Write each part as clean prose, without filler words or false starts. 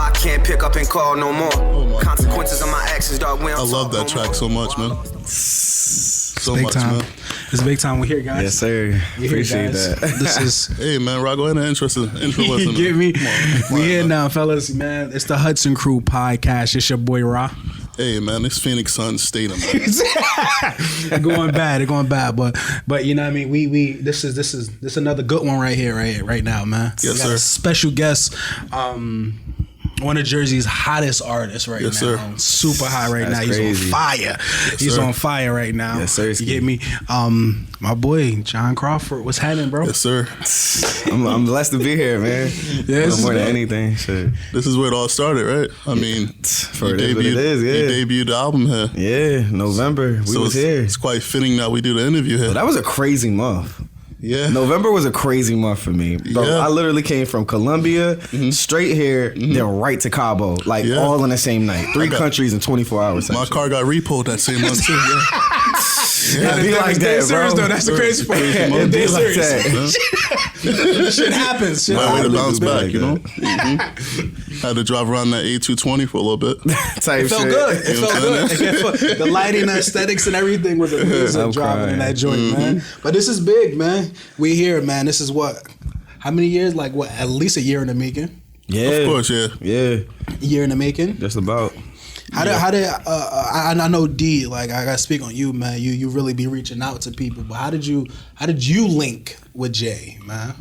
why I can't pick up and call no more. Consequences of my actions, dog. I love that track so much, man. So big much, time. man. It's big time. We're here, guys. Yes, sir. Appreciate that. This is. Hey, man, Rock, go ahead and intro You get me? We here now, fellas, man. It's the Hudson Crew Podcast. It's your boy, Ra. Hey, man, this Phoenix Suns Stadium, man. They're going bad. But you know what I mean? We this is another good one right here, right now, man. Yes, we got sir. a special guest. One of Jersey's hottest artists right now. Sir. Super high right now. He's crazy. on fire. Yes, He's sir. on fire right now. Yes, sir. You get me? My boy, Jon Crawford. What's happening, bro? Yes, sir. I'm blessed to be here, man. Yes. More than anything, shit. This is where it all started, right? I mean, For it is what it is, yeah. You debuted the album here. Yeah, November. We was here. It's quite fitting that we do the interview here. But that was a crazy month. Yeah. November was a crazy month for me. Bro, Yeah. I literally came from Colombia, straight here, then right to Cabo. Like, Yeah. all in the same night. 3 got- countries in 24 hours. My car got repoed that same month, too. Yeah. It be like that, serious, bro. though. That's the crazy part. It be like serious. that. Shit happens. My way to bounce Be back, like you know? that. Had to drive around that A220 for a little bit. Type It felt shit. good. It You know felt what I'm good. The lighting, the aesthetics, and everything was amazing I'm driving in crying. that joint, man. But this is big, man. We here, man. This is what? How many years? Like what? At least a year in the making. Yeah. Of course, yeah. Yeah. A year in the making. Just about. How did I know D, like I gotta speak on you, man. You really be reaching out to people, but how did you link with Jay, man?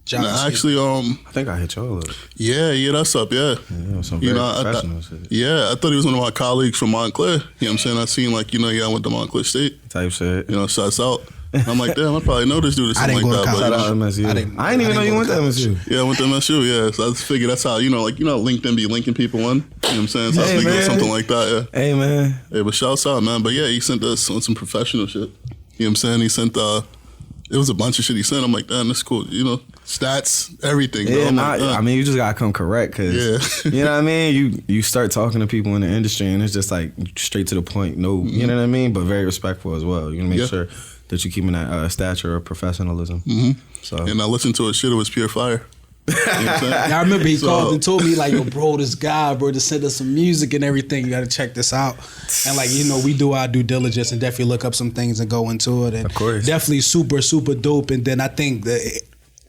Jon, Nah, actually, I think I hit y'all up. yeah, that's up, yeah. Yeah, some You very know, I professional shit. Yeah, I thought he was one of my colleagues from Montclair. You know what I'm saying? I seen like, yeah, I went to Montclair State. Type shit. You know, shouts out. I'm like, damn, I probably know this dude or I something didn't like go to that. Shout But, out MSU. I didn't even know you went to MSU. yeah, I went to MSU, yeah. So I just figured that's how, LinkedIn be linking people in. You know what I'm saying? So I Hey, figured man. something like that, yeah. Hey, man. Hey, but shouts out, man. But yeah, he sent us on some professional shit. You know what I'm saying? He sent, it was a bunch of shit he sent. I'm like, damn, that's cool. Stats, everything. Bro. Yeah, I'm like, I mean, you just gotta come correct, cause Yeah. you know what I mean. You start talking to people in the industry, and it's just like straight to the point. No, you know what I mean, but very respectful as well. You gonna make sure that you keeping that stature of professionalism. So And I listened to his shit. It was pure fire. You know what I'm saying? I remember he So- called and told me like, yo, bro, this guy, bro, just sent us some music and everything. You got to check this out. And like, we do our due diligence and definitely look up some things and go into it. And Of course. definitely super, super dope. And then I think that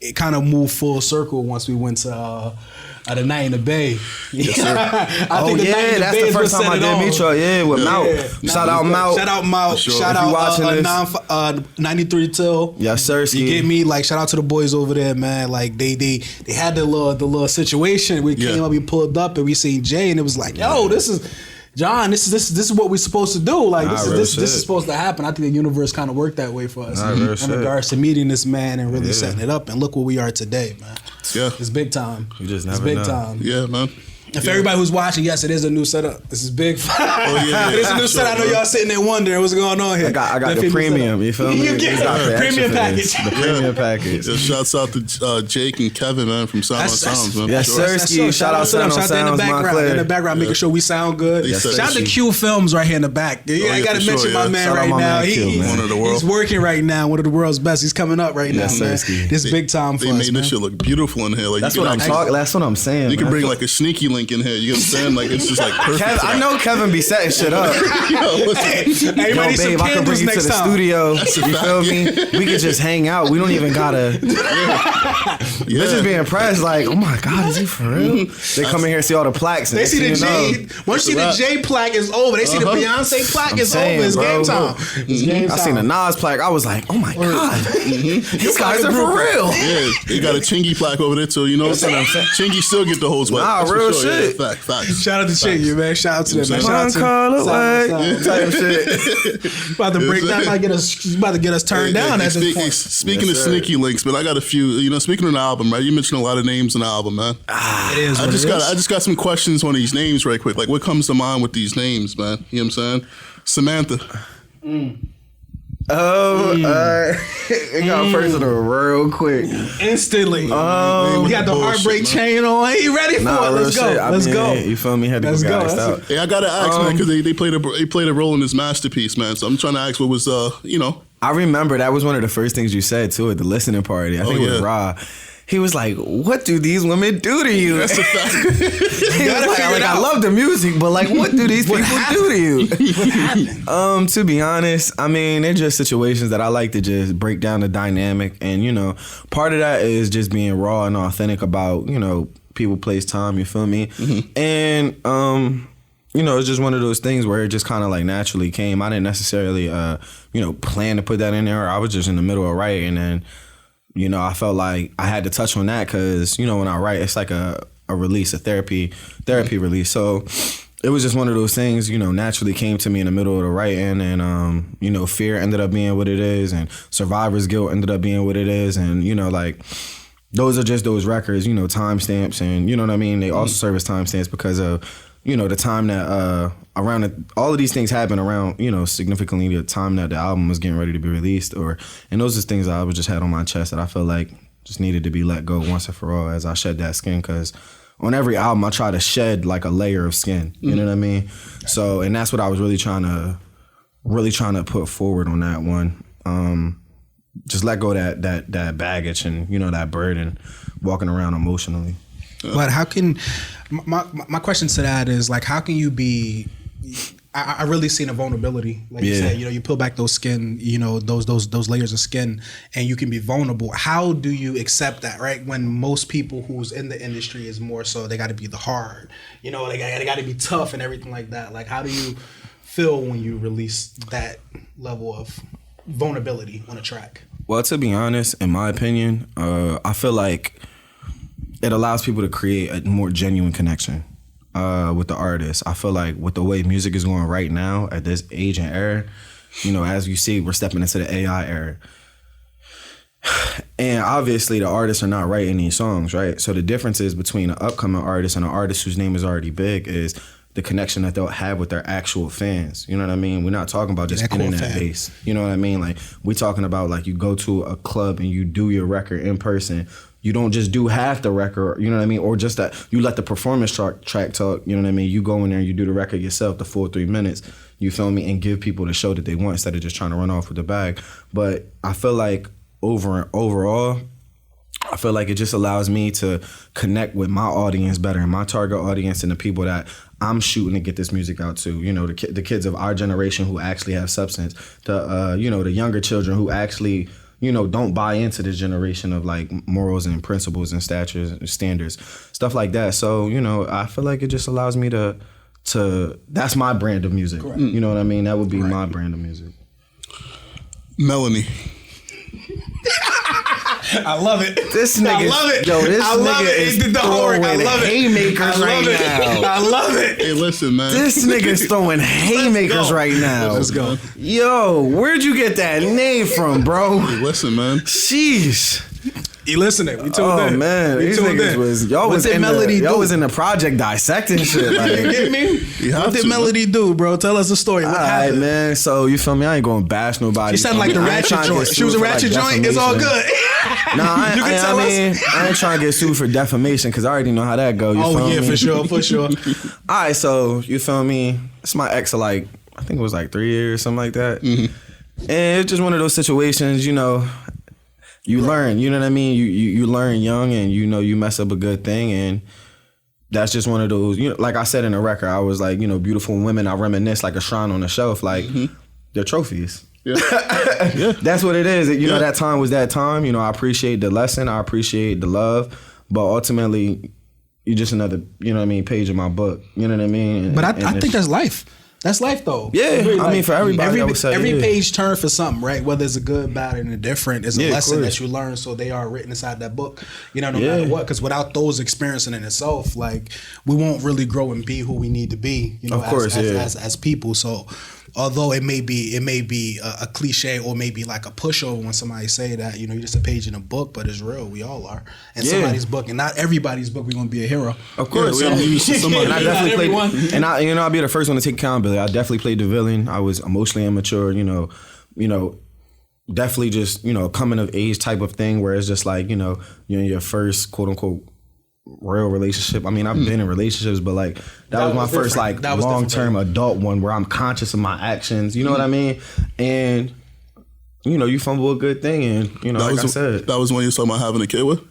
it kind of moved full circle once we went to the Night in the Bay. Yes, sir. I oh think yeah, that's the first time I did meet y'all. Yeah, with Mount. Shout out Mount. Shout out Mount. sure. Shout If you out watching this. 93 Till. Yes, sir. You get me? Like, shout out to the boys over there, man. Like, they had the little situation. We came up, we pulled up, and we seen Jay, and it was like, yo, this is Jon. This is what we're supposed to do. Like, this is supposed to happen. I think the universe kind of worked that way for us in regards to meeting this man and really setting it up. And look where we are today, man. Yeah. It's big time. You just It's never big know. time. Yeah, man. And for everybody who's watching, yes, it is a new setup. This is big. yeah. It is a new Sure, setup. I know bro. y'all sitting there wondering what's going on here. I got Definitely the new premium. setup. You feel me? You get It's got the premium extra package. things. The premium package. Yeah, shouts out to Jake and Kevin, man, from Sound on Sounds, man. Yes, for sir. sure. Sirski, shout out to them. Shout out in the Sounds background. Montclair. In the background, making sure we sound good. Yes, sir. Shout out to Q Films right here in the back. I yeah, got to for mention sure, my yeah. man Shout out right my now. man Q, man. One of the world. He's working right now. One of the world's best. He's coming up right Yes, now, man. Sirski. This is big time for They us, made man. this shit look beautiful in here. Like, That's you what can I'm actually- talking. That's what I'm saying. You can man. bring like a sneaky link in here. You understand? Like, it's just like perfect. I know Kevin be setting shit up. Yo, what's Hey, up? hey, Yo, man, need some babe, I can bring candles you to next the time. studio. You feel me? We could just hang out. We don't even gotta. Bitches be impressed. Like, oh my God, is he for real? They come in here and see all the plaques. And They see the next thing you J. know, Once you see the J plaque is over. They see the Beyonce plaque is over. saying, It's bro. game time. It's game time. I seen the Nas plaque. I was like, oh my God, these guys are for real. Yeah, they got a Chingy plaque over there too. You know what I'm saying? Chingy still get the hose wet. Nah, That's for real sure. shit. Yeah, facts. Shout out to Chingy, man. Shout out to them, man. Shout out to Call Sound on away. Sound. Type shit. About to break down. About to get us turned down at this point. Speaking Yes, of sir. sneaky links, man, I got a few. Speaking of the album, right? You mentioned a lot of names in the album, man. It is I what just it got is. I just got some questions on these names right quick. Like, what comes to mind with these names, man? You know what I'm saying? Samantha. Oh, it got personal real quick. Instantly. We with got the bullshit, heartbreak man. chain on. He ready for Nah, it? real Let's go. shit. I Let's mean, go. You feel me? Had to Let's go. go. Gassed That's out. Hey, I gotta ask, man, because they played a role in this masterpiece, man. So I'm trying to ask, what was I remember that was one of the first things you said too at the listening party. I think it was yeah. Ra. he was like, "What do these women do to you?" That's a fact. He was like, I love the music, but like, what do these people do to you? To be honest, I mean, they're just situations that I like to just break down the dynamic, and you know, part of that is just being raw and authentic about, you know, people, place, time. You feel me? And you know, it's just one of those things where it just kind of like naturally came. I didn't necessarily, you know, plan to put that in there. I was just in the middle of writing, and then, you know, I felt like I had to touch on that because, you know, when I write, it's like a release, a therapy release. So it was just one of those things, you know, naturally came to me in the middle of the writing, and, you know, fear ended up being what it is, and survivor's guilt ended up being what it is. And, you know, like, those are just those records, you know, timestamps, and you know what I mean? They also serve as timestamps because of, you know, the time that all of these things happen around, you know, significantly the time that the album was getting ready to be released, and those are things that I was just had on my chest that I felt like just needed to be let go once and for all as I shed that skin, because on every album I try to shed like a layer of skin, you know what I mean? So, and that's what I was really trying to put forward on that one. Just let go that baggage and, you know, that burden walking around emotionally. But how can my question to that is like, how can you be? I really seen a vulnerability, like you said. You know, you peel back those skin, you know, those layers of skin, and you can be vulnerable. How do you accept that, right? When most people who's in the industry is more so they got to be the hard, you know, they got to be tough and everything like that. Like, how do you feel when you release that level of vulnerability on a track? Well, to be honest, in my opinion, I feel like it allows people to create a more genuine connection with the artist. I feel like with the way music is going right now at this age and era, you know, as you see, we're stepping into the AI era. And obviously the artists are not writing these songs, right? So the difference is between an upcoming artist and an artist whose name is already big is the connection that they'll have with their actual fans. You know what I mean? We're not talking about just internet base. You know what I mean? Like, we're talking about like you go to a club and you do your record in person. You don't just do half the record, you know what I mean? Or just that you let the performance track talk, you know what I mean? You go in there and you do the record yourself, the full 3 minutes, you feel me? And give people the show that they want instead of just trying to run off with the bag. But I feel like overall, I feel like it just allows me to connect with my audience better and my target audience and the people that I'm shooting to get this music out to. You know, the kids of our generation who actually have substance, you know, the younger children who actually, you know, don't buy into this generation of like morals and principles and statures and standards, stuff like that. So, you know, I feel like it just allows me to that's my brand of music. Correct. You know what I mean? That would be my brand of music. Melanie. I love it. This nigga, I love it. Yo, this I love nigga it. is Did the homework. I love it. haymakers right now. I love it. Hey, listen, man. This nigga's throwing haymakers right now. Let's go. Yo, where'd you get that name from, bro? Hey, listen, man. Sheesh. You listening? We tuned in. Oh man, these niggas was in the project dissecting shit. Like, you get me? What did Melody do, bro? Tell us the story. What happened? Alright, man. So you feel me? I ain't gonna bash nobody. She sounded like the ratchet joint. She was a ratchet joint. It's all good. Nah, I ain't trying to get sued for defamation because I already know how that go. You feel me? for sure. Alright, so you feel me? It's my ex of like, I think it was like 3 years, something like that. Mm-hmm. And it's just one of those situations, you know. You learn, you know what I mean? You learn young, and you know you mess up a good thing, and that's just one of those, you know, like I said in the record, I was like, you know, beautiful women, I reminisce like a shrine on the shelf, like they're trophies. Yeah. That's what it is. You know, that time was that time. You know, I appreciate the lesson, I appreciate the love, but ultimately, you're just another, you know what I mean, page of my book. You know what I mean? But I think that's life. That's life, though. Yeah, I mean, for everybody, I would say, every page turn for something, right? Whether it's a good, bad, and indifferent, it's a lesson that you learn. So they are written inside that book, you know, no matter what. Because without those experiencing in itself, like, we won't really grow and be who we need to be, you know, as people. So, although it may be a cliche or maybe like a pushover when somebody say that, you know, you're just a page in a book, but it's real. We all are. And somebody's book, and not everybody's book, we're gonna be a hero. Of course, and I definitely played. And I'll be the first one to take accountability. I definitely played the villain. I was emotionally immature. You know, definitely just, you know, coming of age type of thing where it's just like, you know, you're in your first quote unquote real relationship. I mean, I've been in relationships, but like that was my first like long-term adult one where I'm conscious of my actions. You know what I mean? And you know, you fumble a good thing, and you know, I said, that was when you were talking about having a kid with.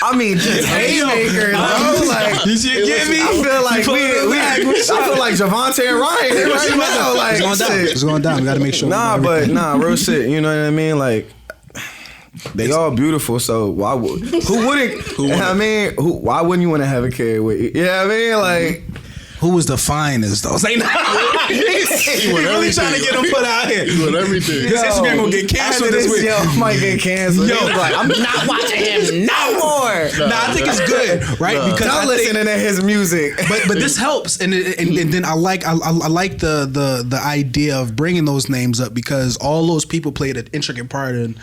I mean, just haymakers, bro. Like, you should get me. I feel like I feel like Javante and Ryan right now. Like, it's going down. We got to make sure. Real shit. You know what I mean? Like, they all beautiful. So why would who wouldn't? I mean, why wouldn't you want to have a kid with you? You know what I mean? Like. Who was the finest though? Say no. He's really trying to get him put out here. He want everything. His Instagram gonna get canceled this week. Yo, might get canceled. Yo, like, I'm not watching him no more. Nah, I think it's good, right? Because I'm listening to his music. But this helps, and then I like the idea of bringing those names up because all those people played an intricate part in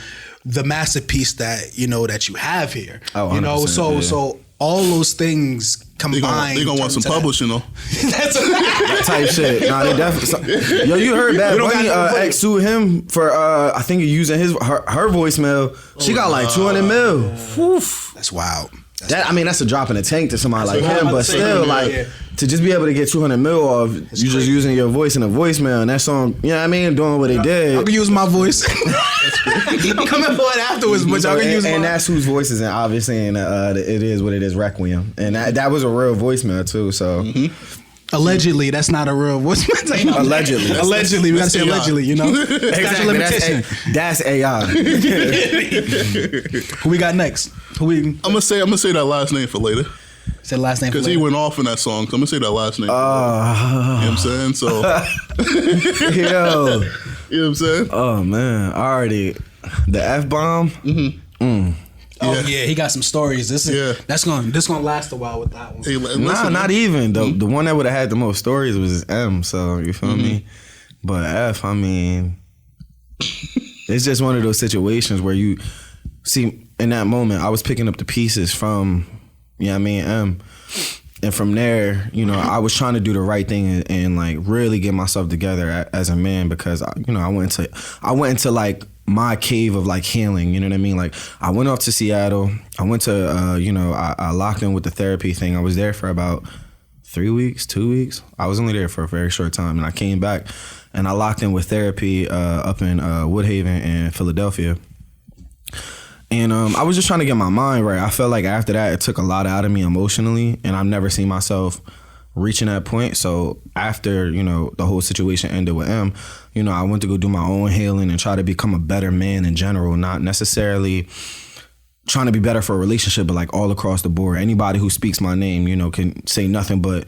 the masterpiece that that you have here. Oh, you know, so all those things combined. They gonna want some publishing though. That's that type shit. Nah, they definitely. Yo, you heard Bad Bunny ex sued him for I think using her voicemail. She got like 200 mil. That's wild. That's a drop in the tank to somebody like him, but still, to just be able to get 200 mil off you just using your voice in a voicemail and that song, you know what I mean, doing what they did. I can use my voice. I'm coming for it afterwards, but y'all can use and that's whose voice is in, obviously, and it is what it is, Requiem, and that was a real voicemail too. So. Mm-hmm. Allegedly, that's not a real voicemail. Allegedly, we gotta say allegedly. You know, exactly. That's AI. Who we got next? I'm gonna say that last name for later. Say the last name because he went off in that song. So I'm gonna say that last name. You know what I'm saying? So, yo, you know what I'm saying? Oh man, already the F-bomb. Mm-hmm. Oh yeah, he got some stories. That's gonna last a while with that one. Hey, listen, not even the one that would have had the most stories was M. So you feel me? But F, I mean, it's just one of those situations where you see in that moment I was picking up the pieces from M, and from there, I was trying to do the right thing and like really get myself together as a man because I went into like my cave of like healing, you know what I mean? Like I went off to Seattle. I went to, I locked in with the therapy thing. I was there for about 2 weeks. I was only there for a very short time, and I came back and I locked in with therapy up in Woodhaven in Philadelphia. And I was just trying to get my mind right. I felt like after that, it took a lot out of me emotionally, and I've never seen myself reaching that point. So after, the whole situation ended with M, I went to go do my own healing and try to become a better man in general, not necessarily trying to be better for a relationship, but like all across the board. Anybody who speaks my name, can say nothing but,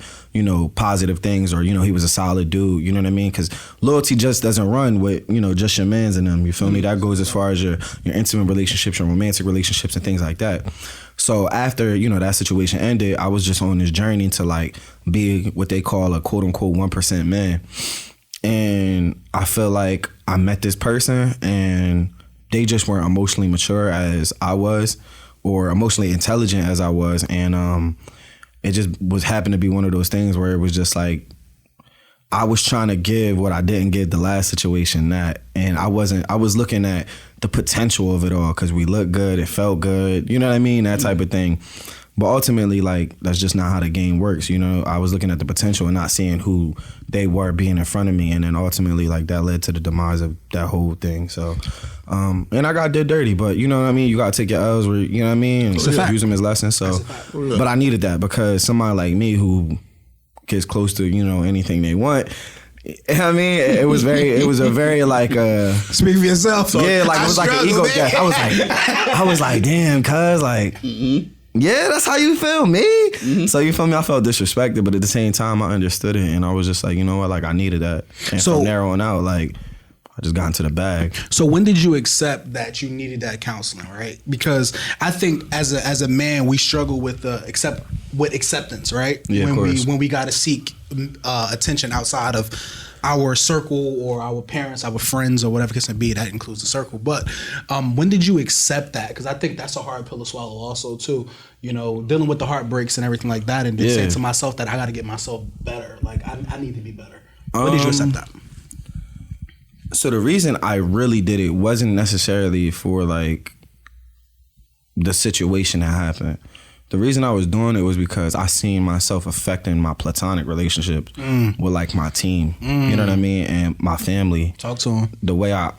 positive things, or, he was a solid dude, you know what I mean? Because loyalty just doesn't run with, just your mans in them, you feel me? That goes as far as your intimate relationships, your romantic relationships and things like that. So after, that situation ended, I was just on this journey to like be what they call a quote unquote 1% man. And I feel like I met this person and they just weren't emotionally mature as I was, or emotionally intelligent as I was. And it just happened to be one of those things where it was just like, I was trying to give what I didn't get the last situation and I was looking at the potential of it all because we looked good, it felt good, you know what I mean? That type of thing. But ultimately, like, that's just not how the game works, I was looking at the potential and not seeing who they were being in front of me. And then ultimately, like, that led to the demise of that whole thing. So, and I got did dirty, but you know what I mean? You got to take your L's, you know what I mean? And use them as lessons. So, but I needed that because somebody like me who gets close to, anything they want, I mean, it was a very like speak for yourself. Yeah, like it was like an ego death. I was like, damn, cuz like yeah, that's how you feel, me. Mm-hmm. So you feel me? I felt disrespected, but at the same time, I understood it, and I was just like, you know what? Like I needed that. And from there on out, like I just got into the bag. So when did you accept that you needed that counseling, right? Because I think as a man, we struggle with acceptance, right? Yeah, of course. When we got to seek attention outside of our circle or our parents, our friends, or whatever it can be. That includes the circle. But when did you accept that? Because I think that's a hard pill to swallow also too. Dealing with the heartbreaks and everything like that, and then saying to myself that I got to get myself better. Like I need to be better. When did you accept that? So the reason I really did it wasn't necessarily for like the situation that happened. The reason I was doing it was because I seen myself affecting my platonic relationships with like my team. You know what I mean? And my family. Talk to him. The way I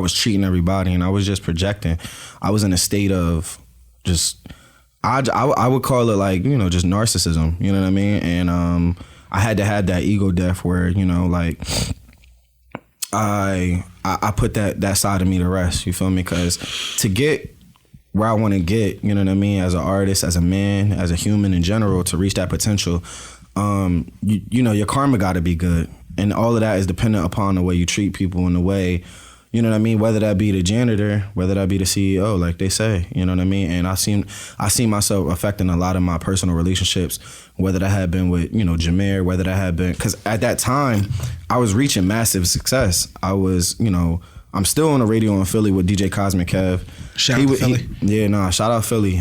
was treating everybody, and I was just projecting. I was in a state of just, I would call it like, you know, just narcissism. You know what I mean? And I had to have that ego death where, you know, like I put that side of me to rest. You feel me? Because to get where I want to get, you know what I mean, as an artist, as a man, as a human in general, to reach that potential, you know, your karma got to be good. And all of that is dependent upon the way you treat people and the way, you know what I mean, whether that be the janitor, whether that be the CEO, like they say, you know what I mean? And I seen myself affecting a lot of my personal relationships, whether that had been with, you know, Jameer, whether that had been, because at that time, I was reaching massive success. I was, you know, I'm still on the radio in Philly with DJ Cosmic Kev. Shout out to Philly. Shout out Philly.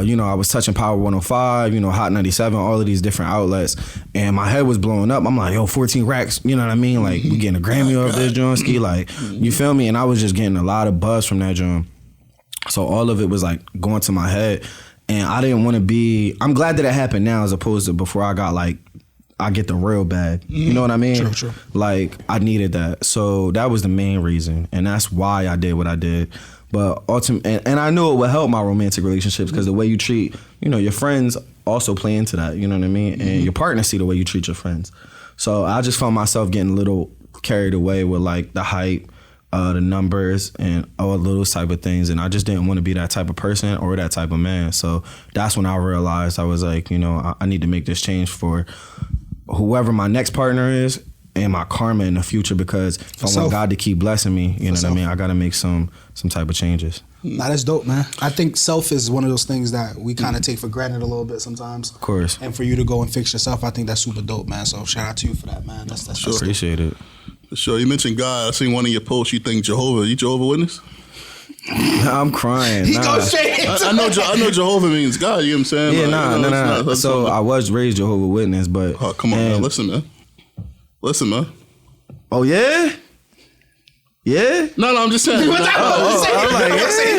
You know, I was touching Power 105, you know, Hot 97, all of these different outlets, and my head was blowing up. I'm like, yo, 14 racks, you know what I mean? Like, we getting a Grammy off this joint, ski, like, you feel me? And I was just getting a lot of buzz from that joint. So all of it was like going to my head, and I didn't want to be. I'm glad that it happened now as opposed to before I got like, I get the real bag. You know what I mean? True. Like, I needed that. So that was the main reason. And that's why I did what I did. But ultimately, and I knew it would help my romantic relationships because the way you treat, you know, your friends also play into that. You know what I mean? And your partner see the way you treat your friends. So I just found myself getting a little carried away with like the hype, the numbers, and all those type of things. And I just didn't want to be that type of person or that type of man. So that's when I realized I was like, you know, I need to make this change for whoever my next partner is and my karma in the future, because if I want God to keep blessing me, you know what I mean, I got to make some type of changes. Nah, that's dope, man. I think self is one of those things that we kind of take for granted a little bit sometimes. Of course. And for you to go and fix yourself, I think that's super dope, man. So shout out to you for that, man. That's sure. Appreciate it. For sure. You mentioned God. I seen one of your posts. You think Jehovah. You Jehovah Witness? I'm crying. He goes straight into I know Jehovah means God. You know what I'm saying? Yeah, like, nah. So I was raised Jehovah Witness, but oh, come on, man. Listen, man. Oh yeah. Yeah? No, I'm just saying. I'm like, you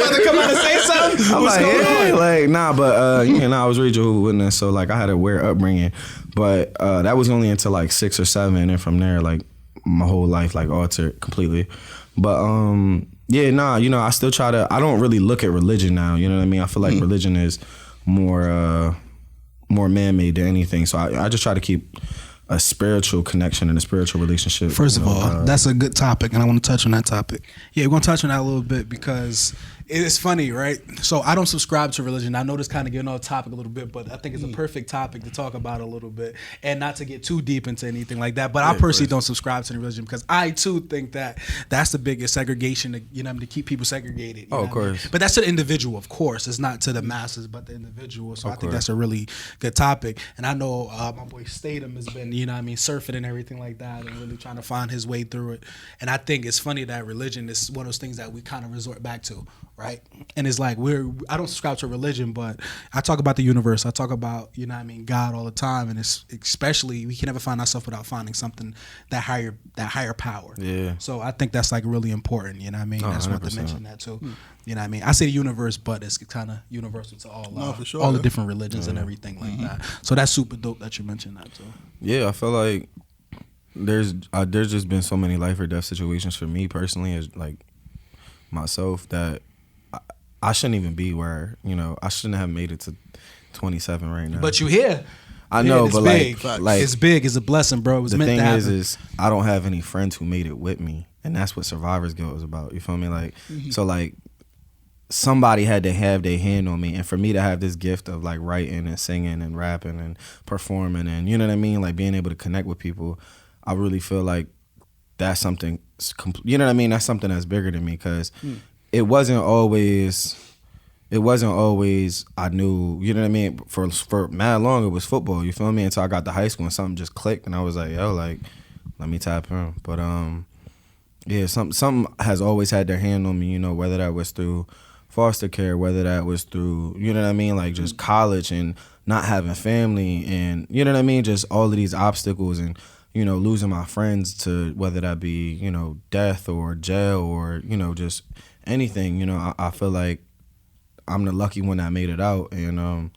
about to come out and say something? I'm like, yeah, like, nah, but you know, I was raised Jehovah Witness, so like I had a weird upbringing, but that was only until like 6 or 7, and then from there, like my whole life like altered completely. But yeah, nah, you know, I still try to. I don't really look at religion now. You know what I mean? I feel like religion is more man-made than anything. So I just try to keep a spiritual connection and a spiritual relationship. First of all, that's a good topic, and I want to touch on that topic. Yeah, we're going to touch on that a little bit because it's funny, right? So I don't subscribe to religion. I know this kind of getting off topic a little bit, but I think it's a perfect topic to talk about a little bit and not to get too deep into anything like that. But I personally don't subscribe to any religion because I too think that that's the biggest segregation, to keep people segregated. Oh, of course. But that's to the individual, of course. It's not to the masses, but the individual. So I think that's a really good topic. And I know my boy Statham has been, surfing and everything like that and really trying to find his way through it. And I think it's funny that religion is one of those things that we kind of resort back to, right? And it's like I don't subscribe to religion, but I talk about the universe. I talk about, God all the time. And it's especially, we can never find ourselves without finding something that higher power. Yeah. So I think that's like really important, Oh, that's what to mention that too. I say the universe, but it's kind of universal to all for sure, all the different religions and everything like that. So that's super dope that you mentioned that too. Yeah, I feel like there's just been so many life or death situations for me personally, as like myself, that I shouldn't even be where, I shouldn't have made it to 27 right now. But you here. I know, it's but big. like it's big. It's a blessing, bro. It was meant to happen. The thing is I don't have any friends who made it with me, and that's what survivor's guilt is about. You feel me? Like, so like somebody had to have their hand on me, and for me to have this gift of like writing and singing and rapping and performing and you know what I mean, like being able to connect with people, I really feel like that's something. You know what I mean? That's something that's bigger than me because it wasn't always. I knew, you know what I mean? For mad long, it was football, you feel me? Until I got to high school and something just clicked and I was like, yo, like, let me tap in. But, yeah, something has always had their hand on me, whether that was through foster care, whether that was through, you know what I mean? Like just college and not having family and, you know what I mean? Just all of these obstacles and, losing my friends to whether that be, death or jail or, just anything, I feel like I'm the lucky one that made it out, and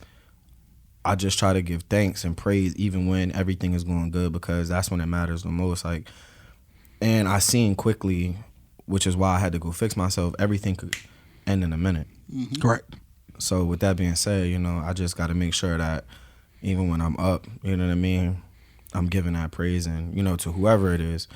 I just try to give thanks and praise even when everything is going good, because that's when it matters the most. Like, and I seen quickly, which is why I had to go fix myself, everything could end in a minute. Mm-hmm. Correct. So with that being said, you know, I just got to make sure that even when I'm up, you know what I mean, I'm giving that praise, and, you know, to whoever it is.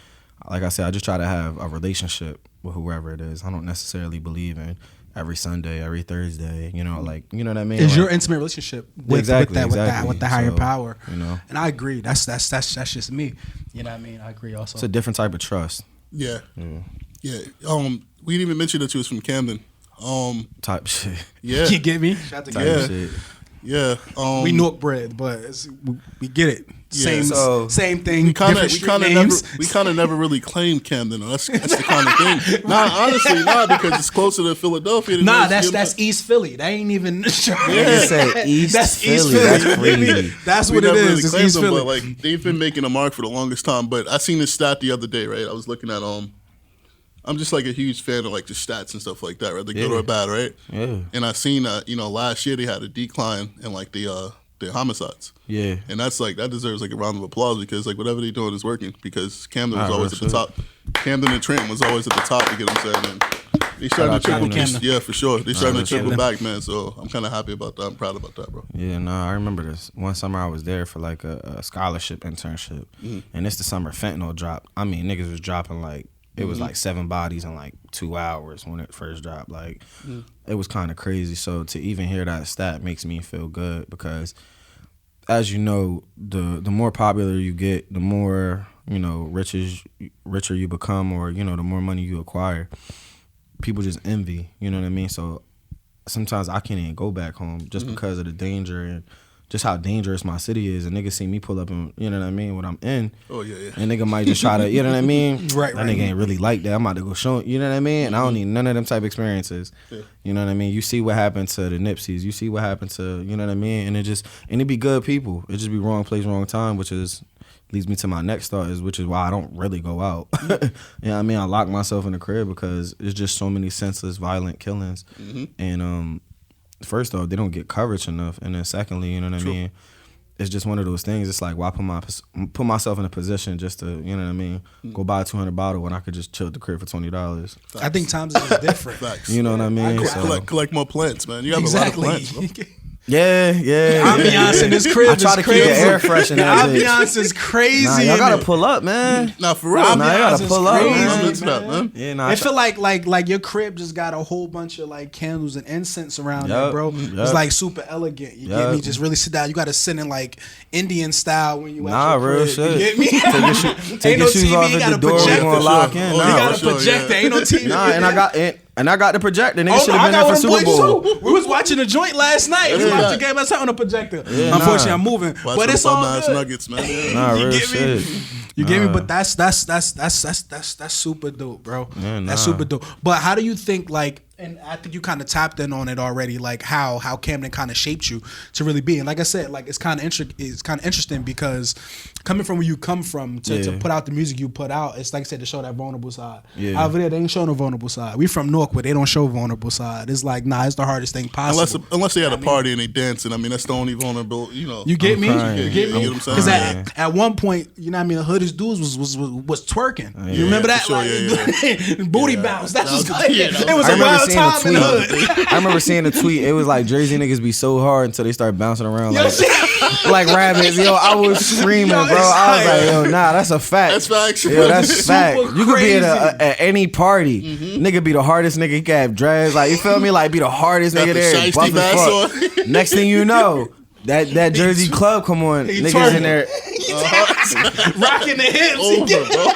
Like I said, I just try to have a relationship with whoever it is. I don't necessarily believe in every Sunday, every Thursday, you know, like, you know what I mean? It's like, your intimate relationship with the higher power. You know, and I agree. That's just me. You know what I mean? I agree also. It's a different type of trust. Yeah. We didn't even mention that you was from Camden. Type shit. Yeah. You get me? Shout out to Type shit. Yeah. We Newark bred, but we get it. Same thing. We kind of never really claimed Camden. That's the kind of thing. Honestly, because it's closer to Philadelphia. That's East Philly. That ain't even. You say East Philly. That's crazy. That's what it is. Really it's East Philly. But like they've been making a mark for the longest time. But I seen this stat the other day. Right, I was looking at I'm just like a huge fan of like the stats and stuff like that, right? The good or bad, right? Yeah. And I seen last year they had a decline in like the homicides. Yeah. And that's like, that deserves like a round of applause, because like whatever they're doing is working, because Camden was always at the top. Camden and Trenton was always at the top, you get what I'm saying? And they starting to trickle. Yeah, for sure. They starting to trickle back, man. So I'm kind of happy about that. I'm proud about that, bro. Yeah, no, I remember this. One summer I was there for like a scholarship internship. And it's the summer fentanyl dropped. I mean, niggas was dropping like, it was like 7 bodies in like 2 hours when it first dropped. Like, it was kind of crazy. So to even hear that stat makes me feel good, because, as you know, the more popular you get, the more, you know, richer you become, or, you know, the more money you acquire. People just envy, you know what I mean? So sometimes I can't even go back home just because of the danger and just how dangerous my city is. And niggas see me pull up and, you know what I mean, when I'm in. Oh, yeah. And nigga might just try to, you know what I mean? Right. That nigga ain't really like that. I'm about to go show, you know what I mean? And I don't need none of them type of experiences. Yeah. You know what I mean? You see what happened to the Nipseys. You see what happened to, you know what I mean? And it be good people. It just be wrong place, wrong time, which leads me to my next thought, which is why I don't really go out. You know what I mean? I lock myself in the crib because it's just so many senseless, violent killings. And, first off, they don't get coverage enough, and then secondly, you know what I mean, it's just one of those things. It's like, why put myself in a position just to, you know what I mean, go buy a $200 bottle when I could just chill at the crib for $20. I think times is just different. Facts. You know what I mean? Collect more plants, man. You have a lot of plants, bro. Yeah. Ambiance in this crib. I try to keep the air fresh in that bitch. Ambiance is crazy. Nah, y'all gotta pull up, man. Nah, for real. Nah, y'all gotta pull up, man. Yeah, nah, I feel like your crib just got a whole bunch of like candles and incense around it, bro. It's like super elegant. You get me? Just really sit down. You gotta sit in like Indian style when you at your crib. Shit. You get me? Take your shoes off at the door. We gonna lock in. You got a projector. Ain't no TV. Nah, and I got the projector. Nigga should have been there for Super Bowl. We was watching the joint last night. We watched the game last night on the projector. Unfortunately, I'm moving, but it's all good. Nuggets, man. You get me? You get me? But that's super dope, bro. Yeah, that's super dope. But how do you think, like, and I think you kind of tapped in on it already, like how Camden kind of shaped you to really be. And like I said, like it's kind of interesting because coming from where you come from to put out the music you put out, it's like I said, to show that vulnerable side. Yeah. Over there, they ain't show no vulnerable side. We from Newark, where they don't show vulnerable side. It's like, nah, it's the hardest thing possible. Unless they had a party and they dancing. I mean, that's the only vulnerable, you know. You get me? You get me? Because at one point, you know what I mean, the hoodest dudes was twerking. You remember that? Sure, booty bounce. That was like, it was a wild time in the hood. I remember seeing a tweet. It was like Jersey niggas be so hard until they start bouncing around like rabbits. Yo, I was screaming, bro. I was like, yo, nah, that's a fact. That's facts. Yo, that's fact. You could be at any party. Nigga be the hardest nigga. He could have dreads. Like, you feel me? Like, be the hardest nigga there. Buff as fuck. Next thing you know, that Jersey club come on. Niggas in there. Rocking the hips. Over, bro.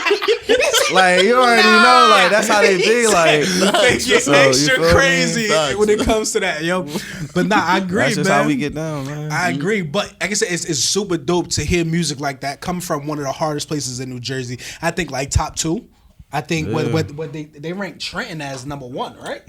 Like, you already know, like, that's how they be, like. Extra crazy when it comes to that, yo. But nah, I agree, man. That's just how we get down, man. I agree. But like I said, it's super dope to hear music like that come from one of the hardest places in New Jersey. I think like top 2. I think what they rank Trenton as number 1, right?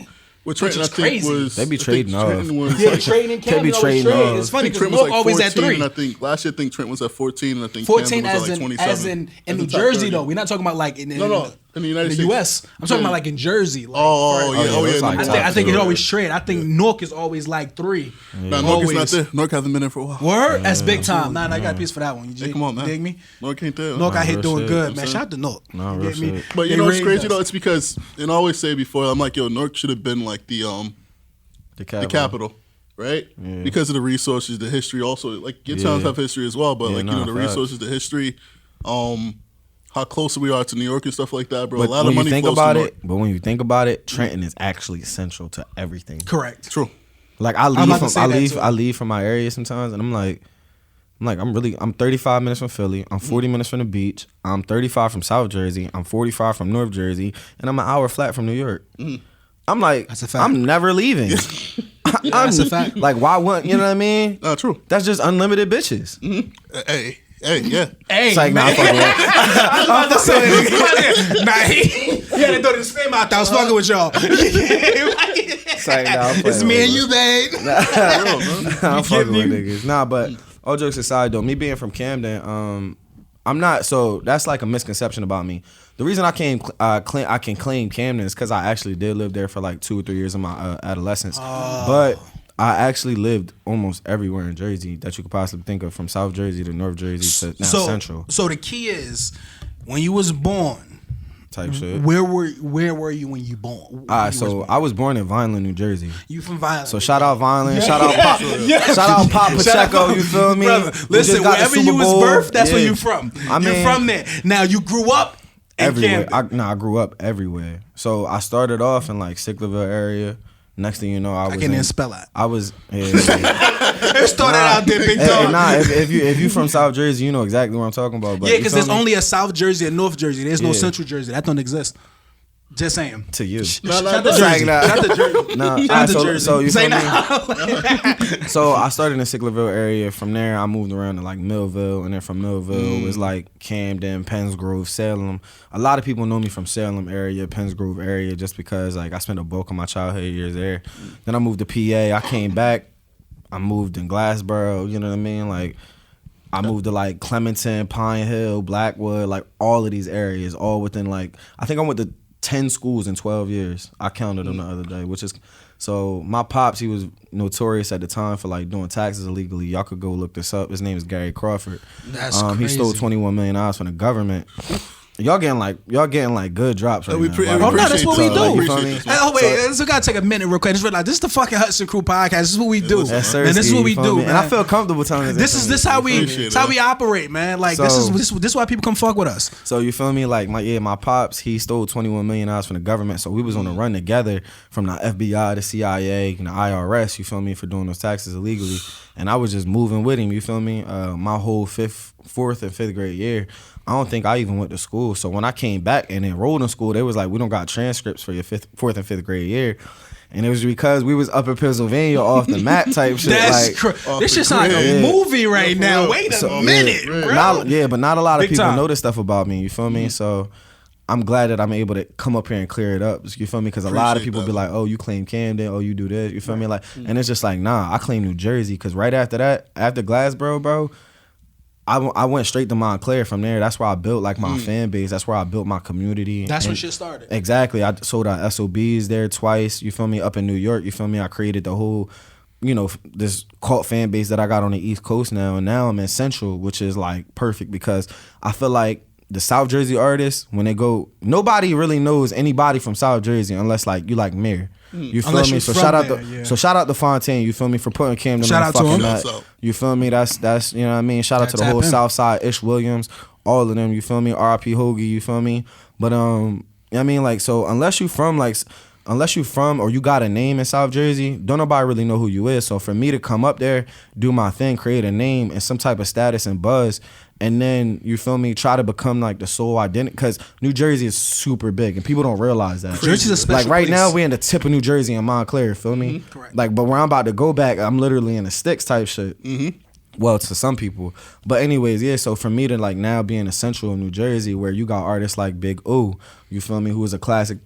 Well, Trenton, I think was they be trading off. Trading. They be trading off. It's funny because North always at 3. And I think last year, Trent was at 14, and I think 14 was at like 27. as in New Jersey though. We're not talking about like in no. In the United the States. U.S. I'm talking about like in Jersey. Like, yeah. I think it always trade. I think Newark is always like 3. Nah, Newark is not there. Newark hasn't been there for a while. Word? That's big time. Nah, I got a piece for that one. Hey, come on, man. Dig me? Newark ain't there. Newark out here real doing shit. good, man. Shout out to Newark. Nah, You real get me? shit. But you They know what's raised crazy us. though? It's because, and I always say before, I'm like, yo, Newark should have been like the capital, right? Yeah. Because of the resources, the history. Also, like your towns have history as well, but Yeah, like nah, the facts. resources, the history, how close we are to New York and stuff like that, bro. But a lot when of money you think flows about to it, Newark. but when you think about it, Trenton is actually central to everything. Correct. True. Like I about to say that leave too. from my area sometimes, and I'm 35 minutes from Philly. I'm 40 minutes from the beach. I'm 35 from South Jersey. I'm 45 from North Jersey, and I'm an hour flat from New York. I'm like, That's a fact. I'm never leaving. That's a fact. Like, why wouldn't you know what I mean? True. That's just unlimited bitches. Hey, yeah. Hey, It's like, nah, man. fuck with it. I was about to say, nah, he had to throw the spam out there. I was fucking with y'all. It's like, nah, I'm It's playing me with and it. you, babe. I'm fucking with niggas. Nah, but all jokes aside though, me being from Camden, I'm not. So that's like a misconception about me. The reason I can claim Camden is because I actually did live there for like 2 or 3 years of my adolescence. But I actually lived almost everywhere in Jersey that you could possibly think of, from South Jersey to North Jersey to now Central So the key is, when you was born, type shit. where were you when you born? All right, so I was born in Vineland, New Jersey. You from Violent. So shout out Vineland, shout out Pop, shout out Pop Pacheco. You feel me? Brother, We just listen, got the wherever Super you was Bowl. birthed, that's where Yeah. you from. I You're mean, from there. Now you grew up in everywhere. Camden. I grew up everywhere. So I started off in like Sicklerville area. Next thing you know, I can't even spell that. I was. It started out there, big dog. If you from South Jersey, you know exactly what I'm talking about. But Yeah, you because feel there's me? only a South Jersey and North Jersey. There's no Yeah. Central Jersey. That don't exist. Just saying. to you. Shout out to that's Jersey. right. Shout out to Jersey. Nah, Shout out to so- Jersey. so you Say feel me? now. So I started in Sicklerville area. From there, I moved around to like Millville, and then from Millville it was like Camden, Penns Grove, Salem. A lot of people know me from Salem area, Penns Grove area, just because like I spent a bulk of my childhood years there. Then I moved to PA. I came back. I moved in Glassboro. You know what I mean? Like I moved to like Clementon, Pine Hill, Blackwood, like all of these areas, all within like, I think I went to 10 schools in 12 years. I counted them the other day, which is, so my pops, he was notorious at the time for like doing taxes illegally. Y'all could go look this up. His name is Gary Crawford. That's He crazy. stole $21 million from the government. Y'all getting like good drops right We now. pre- Like, we Oh, no, that's what we appreciate do. that. You feel me? Appreciate that. Oh, wait, so we gotta take a minute real quick. Just realize this is the fucking Hudson Crew podcast. This is what we do. Yes, sir, And this is Steve, what we you feel do, me? man. And I feel comfortable telling This is how we Appreciate it's how it. we operate, man. Like So- this is why people come fuck with us. So you feel me? Like my pops, he stole $21 million from the government. So we was on a run together from the FBI, the CIA, and the IRS. You feel me? For doing those taxes illegally, and I was just moving with him. You feel me? My whole 4th and 5th grade year, I don't think I even went to school. So when I came back and enrolled in school, they was like, we don't got transcripts for your 4th and 5th grade year. And it was because we was up in Pennsylvania off the map type shit. That's like, this shit's like a Yeah. movie right for now. real. Wait a So, minute, yeah, bro. but not a lot of Big people time. know this stuff about me. You feel me? So I'm glad that I'm able to come up here and clear it up. You feel me? Because a lot of Appreciate people that. be like, "Oh, you claim Camden. Oh, you do this." You feel me? Like, and it's just like, nah, I claim New Jersey. Because right after that, after Glassboro, bro, I went straight to Montclair from there. That's where I built like my fan base. That's where I built my community. That's when And- shit started. Exactly. I sold out SOBs there twice. You feel me? Up in New York. You feel me? I created the whole, this cult fan base that I got on the East Coast now. And now I'm in Central, which is like perfect because I feel like the South Jersey artists, when they go, nobody really knows anybody from South Jersey unless like you like Mir. You feel Unless me? you're So from shout out there, to yeah. shout out to Fontaine. You feel me for putting Camden Shout on out to fucking him. map. Shouts out. You feel me? That's you know what I mean. Shout out to the Tap whole in. South Side, Ish Williams, all of them. You feel me? R.I.P. Hoagie. You feel me? But I mean like so unless you from or you got a name in South Jersey, don't nobody really know who you is. So for me to come up there, do my thing, create a name and some type of status and buzz, and then you feel me, try to become like the sole identity, because New Jersey is super big and people don't realize that. Jersey's a special like right place. now we in the tip of New Jersey in Montclair. You feel me? Correct. Like, but where I'm about to go back, I'm literally in the sticks type shit. Well, to some people. But anyways, yeah, so for me to like now be in the central of New Jersey where you got artists like Big O, you feel me, who is a classic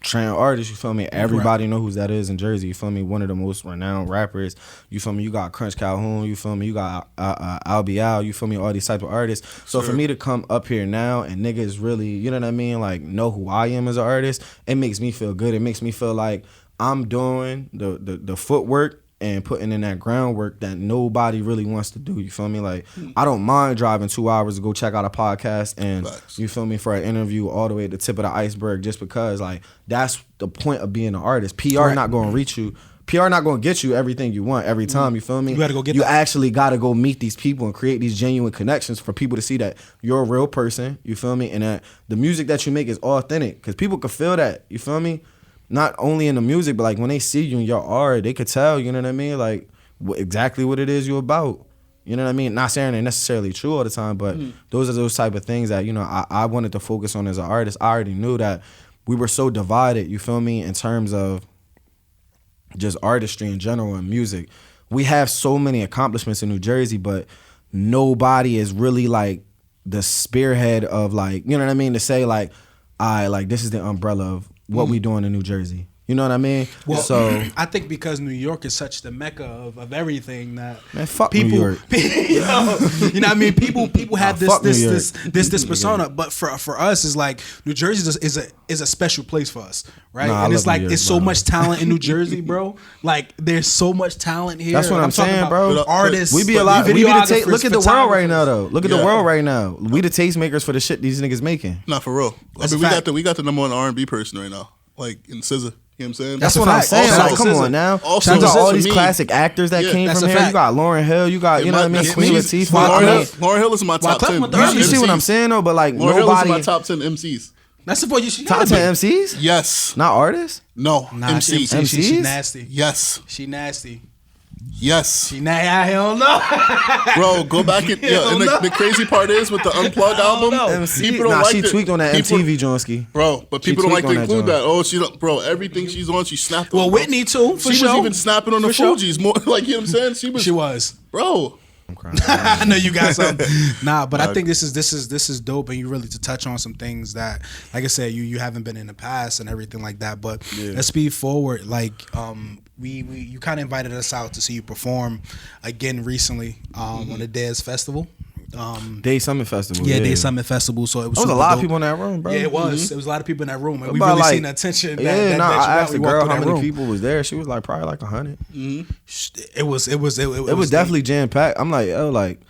Trent artist, you feel me? Everybody know who that is in Jersey, you feel me? One of the most renowned rappers, you feel me? You got Crunch Calhoun, you feel me? You got Al, you feel me? All these type of artists. So for me to come up here now and niggas really, you know what I mean? Like know who I am as an artist, it makes me feel good. It makes me feel like I'm doing the footwork and putting in that groundwork that nobody really wants to do. You feel me? Like, I don't mind driving 2 hours to go check out a podcast and, you feel me, for an interview all the way at the tip of the iceberg just because, like, that's the point of being an artist. PR not going to reach you. PR not going to get you everything you want every time, you feel me? You got to go get You that. actually got to go meet these people and create these genuine connections for people to see that you're a real person, you feel me? And that the music that you make is authentic because people can feel that, you feel me? Not only in the music, but like when they see you in your art, they could tell, you know what I mean? Like exactly what it is you're about. You know what I mean? Not saying they're necessarily true all the time, but those are those type of things that, you know, I wanted to focus on as an artist. I already knew that we were so divided, you feel me, in terms of just artistry in general and music. We have so many accomplishments in New Jersey, but nobody is really like the spearhead of like, you know what I mean? To say like, like this is the umbrella of what we doing in New Jersey. You know what I mean? Well, so I think because New York is such the mecca of everything that man, fuck people, New York. you know what I mean? People have this persona, but for us, it's like New Jersey is a special place for us, right? Nah, and it's like York, it's so much talent in New Jersey, bro. Like there's so much talent here. That's what I'm talking saying, about bro. Artists, we be a lot. We be the look at the world right now, though. Look at the Yeah. world right now. We the tastemakers for the shit these niggas making. Not for real. That's I mean, a fact. we got the number one R&B person right now, like in SZA. You know what I'm saying? That's That's what a I'm fact. saying. Also, Like, come SZA. on now. Also, you got all to these me- classic actors that came that's from a here. fact. You got Lauryn Hill. You got, you know what I mean? Queen Latifah. Lauryn Hill is in my top Clef 10. went to You see what I'm saying though? But like Lauryn Hill is in nobody my top 10 MCs. That's the point. You should top 10 MCs, Yes. not artists. No. Nah, MCs. she MCs? nasty. Yes. She nasty. Yes. She nasty. Hell no. Bro, go back and and the crazy part is with the Unplugged album, MCs. people don't Nah, like she it. tweaked on that People- MTV Johnsky. Bro, but She people don't like tweaked to on that include joint. that. Oh, she don't, bro. Everything she's on, she snapped. Well, on, bro. Whitney too. For She sure. was even snapping on the For sure. Fugees more. Like, you know what I'm saying? She was. Bro. I'm crying. I know you got something. Nah, but I think this is dope, and you really to touch on some things that, like I said, you haven't been in the past and everything like that. But let's speed forward. Like you kind of invited us out to see you perform again recently on the Dez Festival. Day Summit Festival. Yeah, Day Summit Festival. So it was There was a super lot of dope. people in that room, bro. Yeah, it was. It was a lot of people in that room, and we About, really like- seen the attention. Yeah, that no, you I got asked when the you walked girl through how that many room. people was there. She was like probably like 100. It was Definitely jam packed. I'm like, oh, like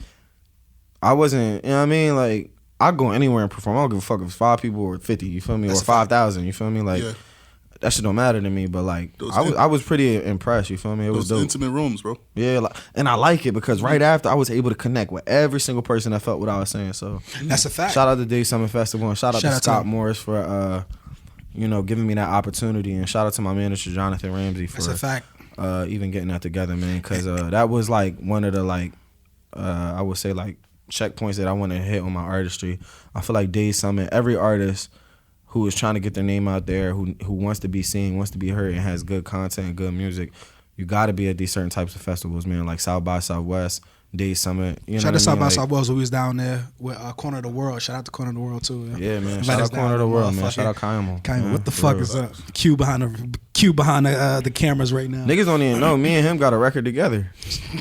I wasn't. You know what I mean? Like I go anywhere and perform. I don't give a fuck if it's 5 people or 50. You feel me? That's or a fact. 5,000. You feel me? Like Yeah. that shit don't matter to me. But like Those I was pretty impressed. You feel me? It was Those dope. intimate rooms, bro. Yeah, like, and I like it because right after I was able to connect with every single person that felt what I was saying. So That's a fact. shout out to Day Summit Festival and shout out Shout to out to Scott him. Morris for giving me that opportunity, and shout out to my manager Jonathan Ramsey for That's a fact. even getting that together, man. Because that was like one of the like I would say like checkpoints that I want to hit on my artistry. I feel like Day Summit, every artist who is trying to get their name out there, who wants to be seen, wants to be heard, and has good content and good music, you got to be at these certain types of festivals, man. Like South by Southwest, Day Summit. You know Shout out what to South I mean? by Like, Southwest. We was down there with Corner of the World. Shout out to Corner of the World too. Yeah, man. Invite Shout us out Corner down of the there, World, man. motherfucker. Shout out Kaimo. Kaimo, what the For fuck real. is up? Q behind the cameras right now. Niggas don't even know. Me and him got a record together.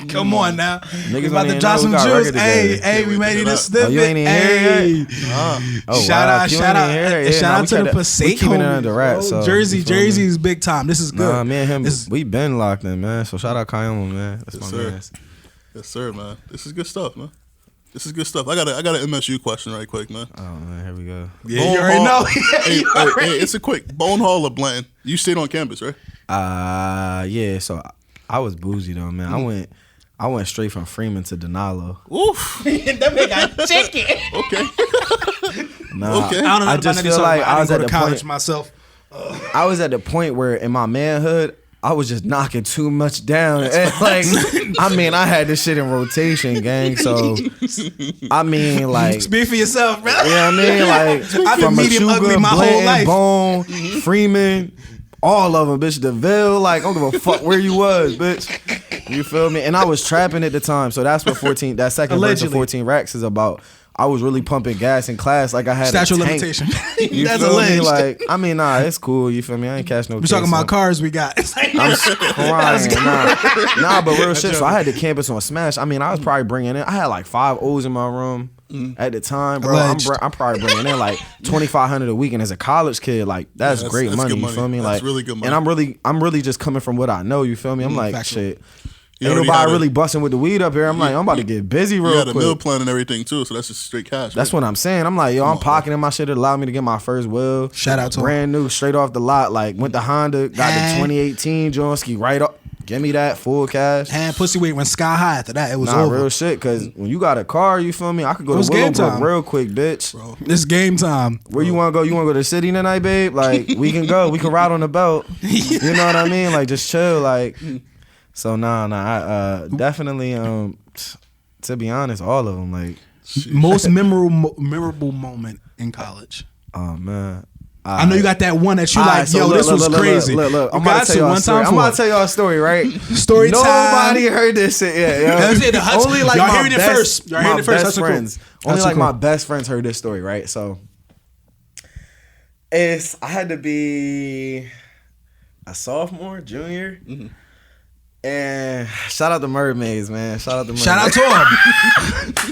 Come on now. Niggas We don't about to even drop know some we got a juice. record Hey, together. hey, we made it a Oh, snippet. you ain't even hear Hey. it yet? Oh, Shout wow. out, You shout ain't out, even hear it. Yeah, shout nah, out we to the kept it- Passaic we keeping it homies, under wraps, bro. so, Jersey, you feel me? Jersey's big time. This is good. Nah, me and him, This- we been locked in, man. So shout out Kaimo, man. That's Yes, my sir. man. Yes, sir, man. This is good stuff, man. This is good stuff. I got an MSU question right quick, man. Oh man, here we go. Yeah, you already know. Hey, it's a quick Bone Hall or Blanton. You stayed on campus, right? Yeah. So I was bougie though, man. I went straight from Freeman to Denalo. Oof. That man got chicken. Okay. Nah, Okay. I don't know I about just that, feel so like I I was didn't at go the to college point. myself. I was at the point where in my manhood, I was just knocking too much down. And like, I mean, I had this shit in rotation, gang. So, I mean, like, Speak for yourself, bro. you know what I mean? Like, I've been from medium ugly Machuga, my whole Blanton, life. Bone, Freeman, all of them, bitch. DeVille, like, I don't give a fuck where you was, bitch. You feel me? And I was trapping at the time. So that's what that second verse of Allegedly. 14 Racks is about. I was really pumping gas in class like I had statute a tank. Limitation. You That's feel alleged. me? Like, I mean, nah, it's cool. You feel me? I ain't catch no. We're talking about cars we got. It's like, I'm crying. Nah, but real shit. So I had the campus on smash. I mean, I was probably bringing in. I had like 5 O's in my room at the time, bro. I'm probably bringing in like $2,500 a week, and as a college kid, like that's great money. You feel me? That's Like, really good money. And I'm really just coming from what I know. You feel me? I'm like, factual. shit. You Ain't already nobody had really busting with the weed up here. I'm like, I'm about to get busy real You had a meal quick. plan and everything too, so that's just straight cash. That's what I'm saying. I'm like, yo, I'm pocketing my shit. It allowed me to get my first wheel. Shout out to brand new, straight off the lot. Like, went to Honda, got the 2018 Johnski right up. Give me that full cash. and pussy weight went sky high. After that, it was Nah, over. real shit. Cause when you got a car, you feel me? I could go It to was game Willowbrook time. real quick, bitch. Bro. This game time. Where you want to go? You want to go to the city tonight, babe? Like, we can go. We can ride on the belt. You know what I mean? Like, just chill. Like, so I definitely. To be honest, all of them. Like, Most memorable moment in college. oh man. I know you got that one that you like. So Yo, look, this was crazy. Look. You I'm about got to tell y'all a story. I'm about to tell y'all a story, right? Story time. Nobody heard this shit yet. Yo. That's it, the Hudson. Only like Y'all my hearing it best, first. Y'all my hearing it first. best That's friends. cool. Only That's like cool. my best friends heard this story, right? So I had to be a sophomore, junior. Mm-hmm. And shout out to Mermaids, man. Shout out to Mermaids. Shout out to him.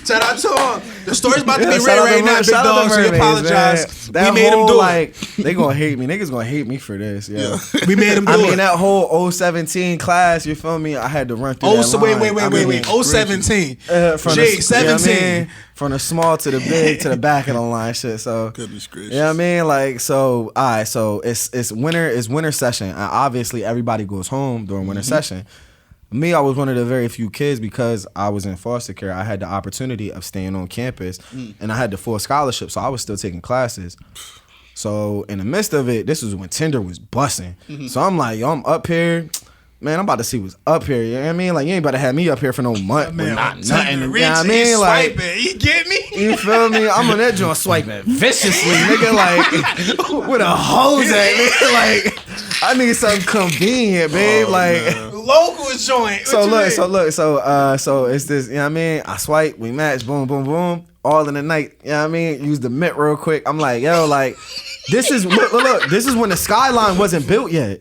Shout out to him. The story's about to be shout read out right to now, big shout out dog. to So we Mermaids, apologize. man. We made him do it. Like, they gonna hate me. Niggas gonna hate me for this. Yeah. We made him do I it. mean, that whole 017 class, you feel me? I had to run through that So line. wait. 017. From Jay, the, 17. You know what I mean? From the small to the big to the back of the line, shit. So, Goodness gracious. you know what I mean? Like, so, all right, so it's winter session. And obviously, everybody goes home during winter session. Me, I was one of the very few kids because I was in foster care. I had the opportunity of staying on campus, and I had the full scholarship, so I was still taking classes. So in the midst of it, this was when Tinder was busting. So I'm like, yo, I'm up here. Man, I'm about to see what's up here. You know what I mean? Like, you ain't about to have me up here for no month. Man, not I'm nothing. You know what I reaching, mean? Like, swiping. You get me? you feel me? I'm on that joint swiping viciously, nigga. Like, with a hose at, nigga. Like, I need something convenient, babe. Local joint. So it's this, you know what I mean? I swipe, we match, boom, boom, boom, all in the night, you know what I mean? Use the mint real quick. I'm like, yo, like, this is, look, this is when the skyline wasn't built yet.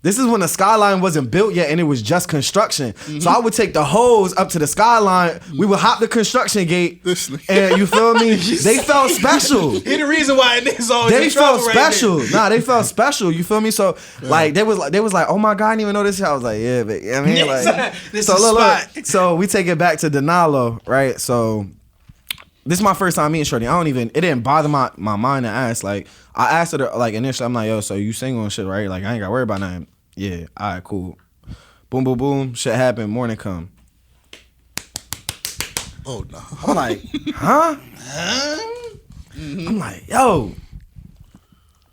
This is when the skyline wasn't built yet and it was just construction. So I would take the hose up to the skyline. We would hop the construction gate. And you feel me? They felt special. He the reason why niggas always They in felt trouble special. Right Nah, they felt special. You feel me? So like they was like, oh my God, I didn't even know this. I was like, yeah, but you know what I mean, like, This so is look. So we take it back to Denalo, right? So this is my first time meeting Shorty. It didn't bother my mind to ask. Like I asked her like initially, I'm like, yo, so you single and shit, right? Like I ain't gotta worry about nothing. Yeah, all right, cool. Boom, boom, boom. Shit happened. Morning come. Oh no. I'm like, huh? I'm like, yo,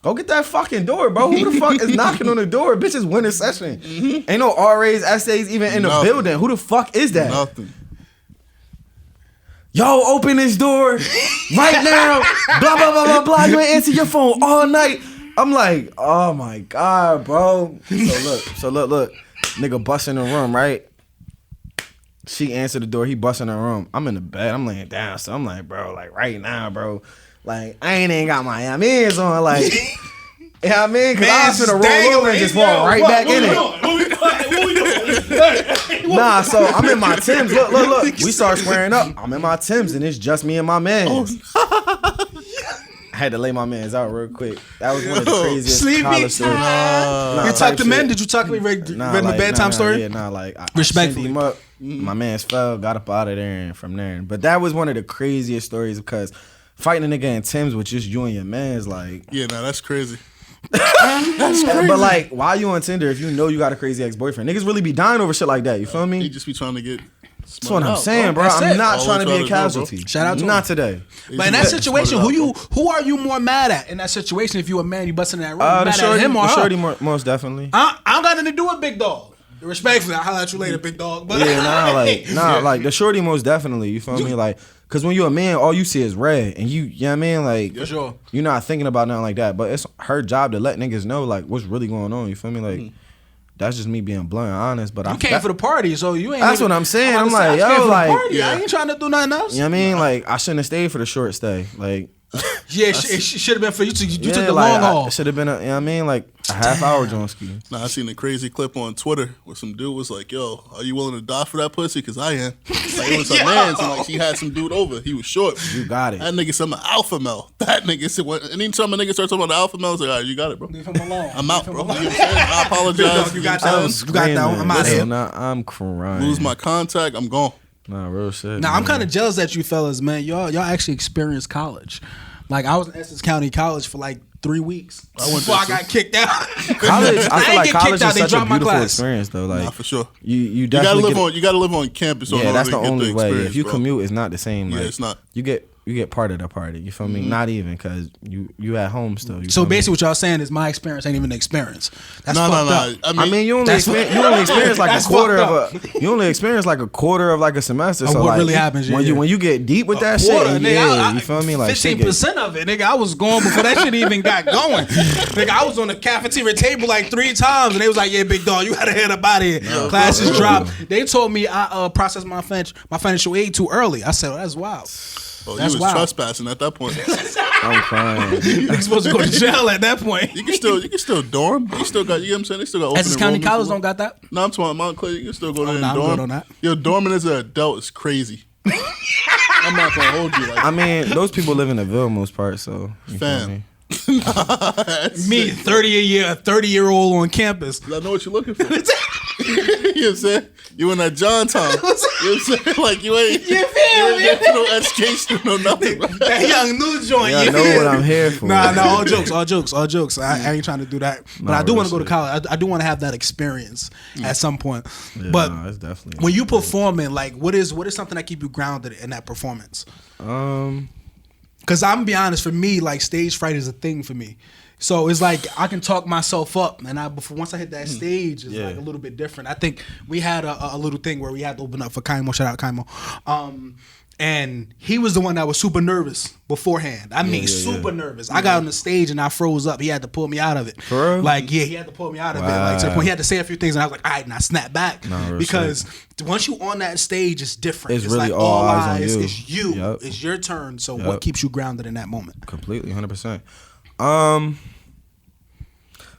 go get that fucking door, bro. Who the fuck is knocking on the door? Bitch, it's winter session. Ain't no RAs, SAs even in the building. Who the fuck is that? Nothing. Yo, open this door right now. Blah, blah, blah, blah, blah. You ain't answer your phone all night. I'm like, oh my God, bro. So look. Nigga bust in the room, right? She answered the door. He bust in the room. I'm in the bed. I'm laying down. So I'm like, bro, like right now, bro. Like, I ain't got my hands on. Like, you know what I mean? Because I was finna roll over and just fall right back in it. Nah, so I'm in my Timbs. Look. We start squaring up. I'm in my Timbs and it's just me and my man. I had to lay my mans out real quick. That was one of the craziest college stories. You tucked him in? Did you tuck him in? Read the bedtime story? Yeah, like I respectfully. sent him up. My man's fell, got up out of there and from there. But that was one of the craziest stories because fighting a nigga in Tim's with just you and your man's like. Yeah, nah, that's crazy. That's crazy. But like, why you on Tinder if you know you got a crazy ex-boyfriend? Niggas really be dying over shit like that. You feel me? He just be trying to get. That's what I'm saying, bro. I'm not trying to be a casualty. Shout out to not him. today. But in that situation, who are you more mad at in that situation? If you a man, you busting in that room, you mad at him or her? Shorty, most definitely. I don't got nothing to do with big dog. Respectfully, I'll holler at you later, big dog. But Yeah, like the shorty most definitely. You feel me? Like, cause when you're a man, all you see is red, and you know what I mean? Like, for sure. You're not thinking about nothing like that. But it's her job to let niggas know like what's really going on. You feel me? Like. That's just me being blunt and honest. But you came for the party, so you ain't. That's what I'm saying. I'm like, yo, like, I ain't trying to do nothing else. You know what I mean? Like, I shouldn't have stayed for the short stay. Like, yeah, it should have been for you. You took the long haul. It should have been, you know what I mean? Like a half hour Jon ski. Nah, I seen a crazy clip on Twitter where some dude was like, "Yo, are you willing to die for that pussy? Because I am." Like, it was a man, so like she had some dude over. He was short. You got it. That nigga said I'm an alpha male. That nigga said, anytime a nigga starts talking about the alpha male, I was like, all right, you got it, bro. Leave him alone. I'm out, bro. You know what I'm saying? I apologize. You got that. You got that. I'm out here. Nah, I'm crying. Lose my contact, I'm gone. Nah, real shit. Now I'm kind of jealous at you fellas, man. Y'all actually experienced college. Like I was in Essex County College for like 3 weeks before I got kicked out. College, I feel like college is such a beautiful experience, though. Like, nah, for sure. You definitely you gotta live on campus. Yeah, that's the only way. If you commute, it's not the same. Yeah, like, it's not. You get part of the party. You feel me? Not even because you at home still. So basically, what y'all saying is my experience ain't even the experience. That's fucked up. I mean, you only experience like a quarter of a. You only experience like a quarter of like a semester. So what like, really happens when you get deep with that quarter, shit, nigga, you feel me? Like 15% of it, nigga. I was going before that shit even got going. Nigga, I was on the cafeteria table like 3 times, and they was like, "Yeah, big dog, you gotta head up out of here." Classes dropped. They told me I processed my financial aid too early. I said, well, "That's wild." Oh, you was trespassing at that point. I'm crying. You're supposed to go to jail at that point. You can still dorm. You still got, you know what I'm saying? They still got Essex County College don't got that? No, I'm talking Montclair. You can still go there and I'm dorm. good on that. Yo, dorming as an adult is crazy. I'm not gonna hold you like that. I mean, those people live in the Ville most part, so you feel me? Me, 30-year-old on campus. I know what you're looking for. You know what I'm saying? You in that John time. You know what I'm saying? Like you ain't get no education or nothing. That young new joint. Yeah, I know what I'm here for. Nah, all jokes. I ain't trying to do that. But I do want to go to college. I do want to have that experience at some point. Yeah, but it's definitely when you performing, like what is something that keep you grounded in that performance? Because I'm gonna be honest, for me, like stage fright is a thing for me. So it's like I can talk myself up, and once I hit that stage, it's like a little bit different. I think we had a little thing where we had to open up for Kaimo. Shout out Kaimo. And he was the one that was super nervous beforehand. I mean, super nervous. I got on the stage and I froze up. He had to pull me out of it. For real? Like, yeah, he had to pull me out of it. Like, to the point he had to say a few things, and I was like, all right, and I snapped back. Because once you on that stage, it's different. It's really like all eyes on you. It's you. Yep. It's your turn. So what keeps you grounded in that moment? Completely, 100%.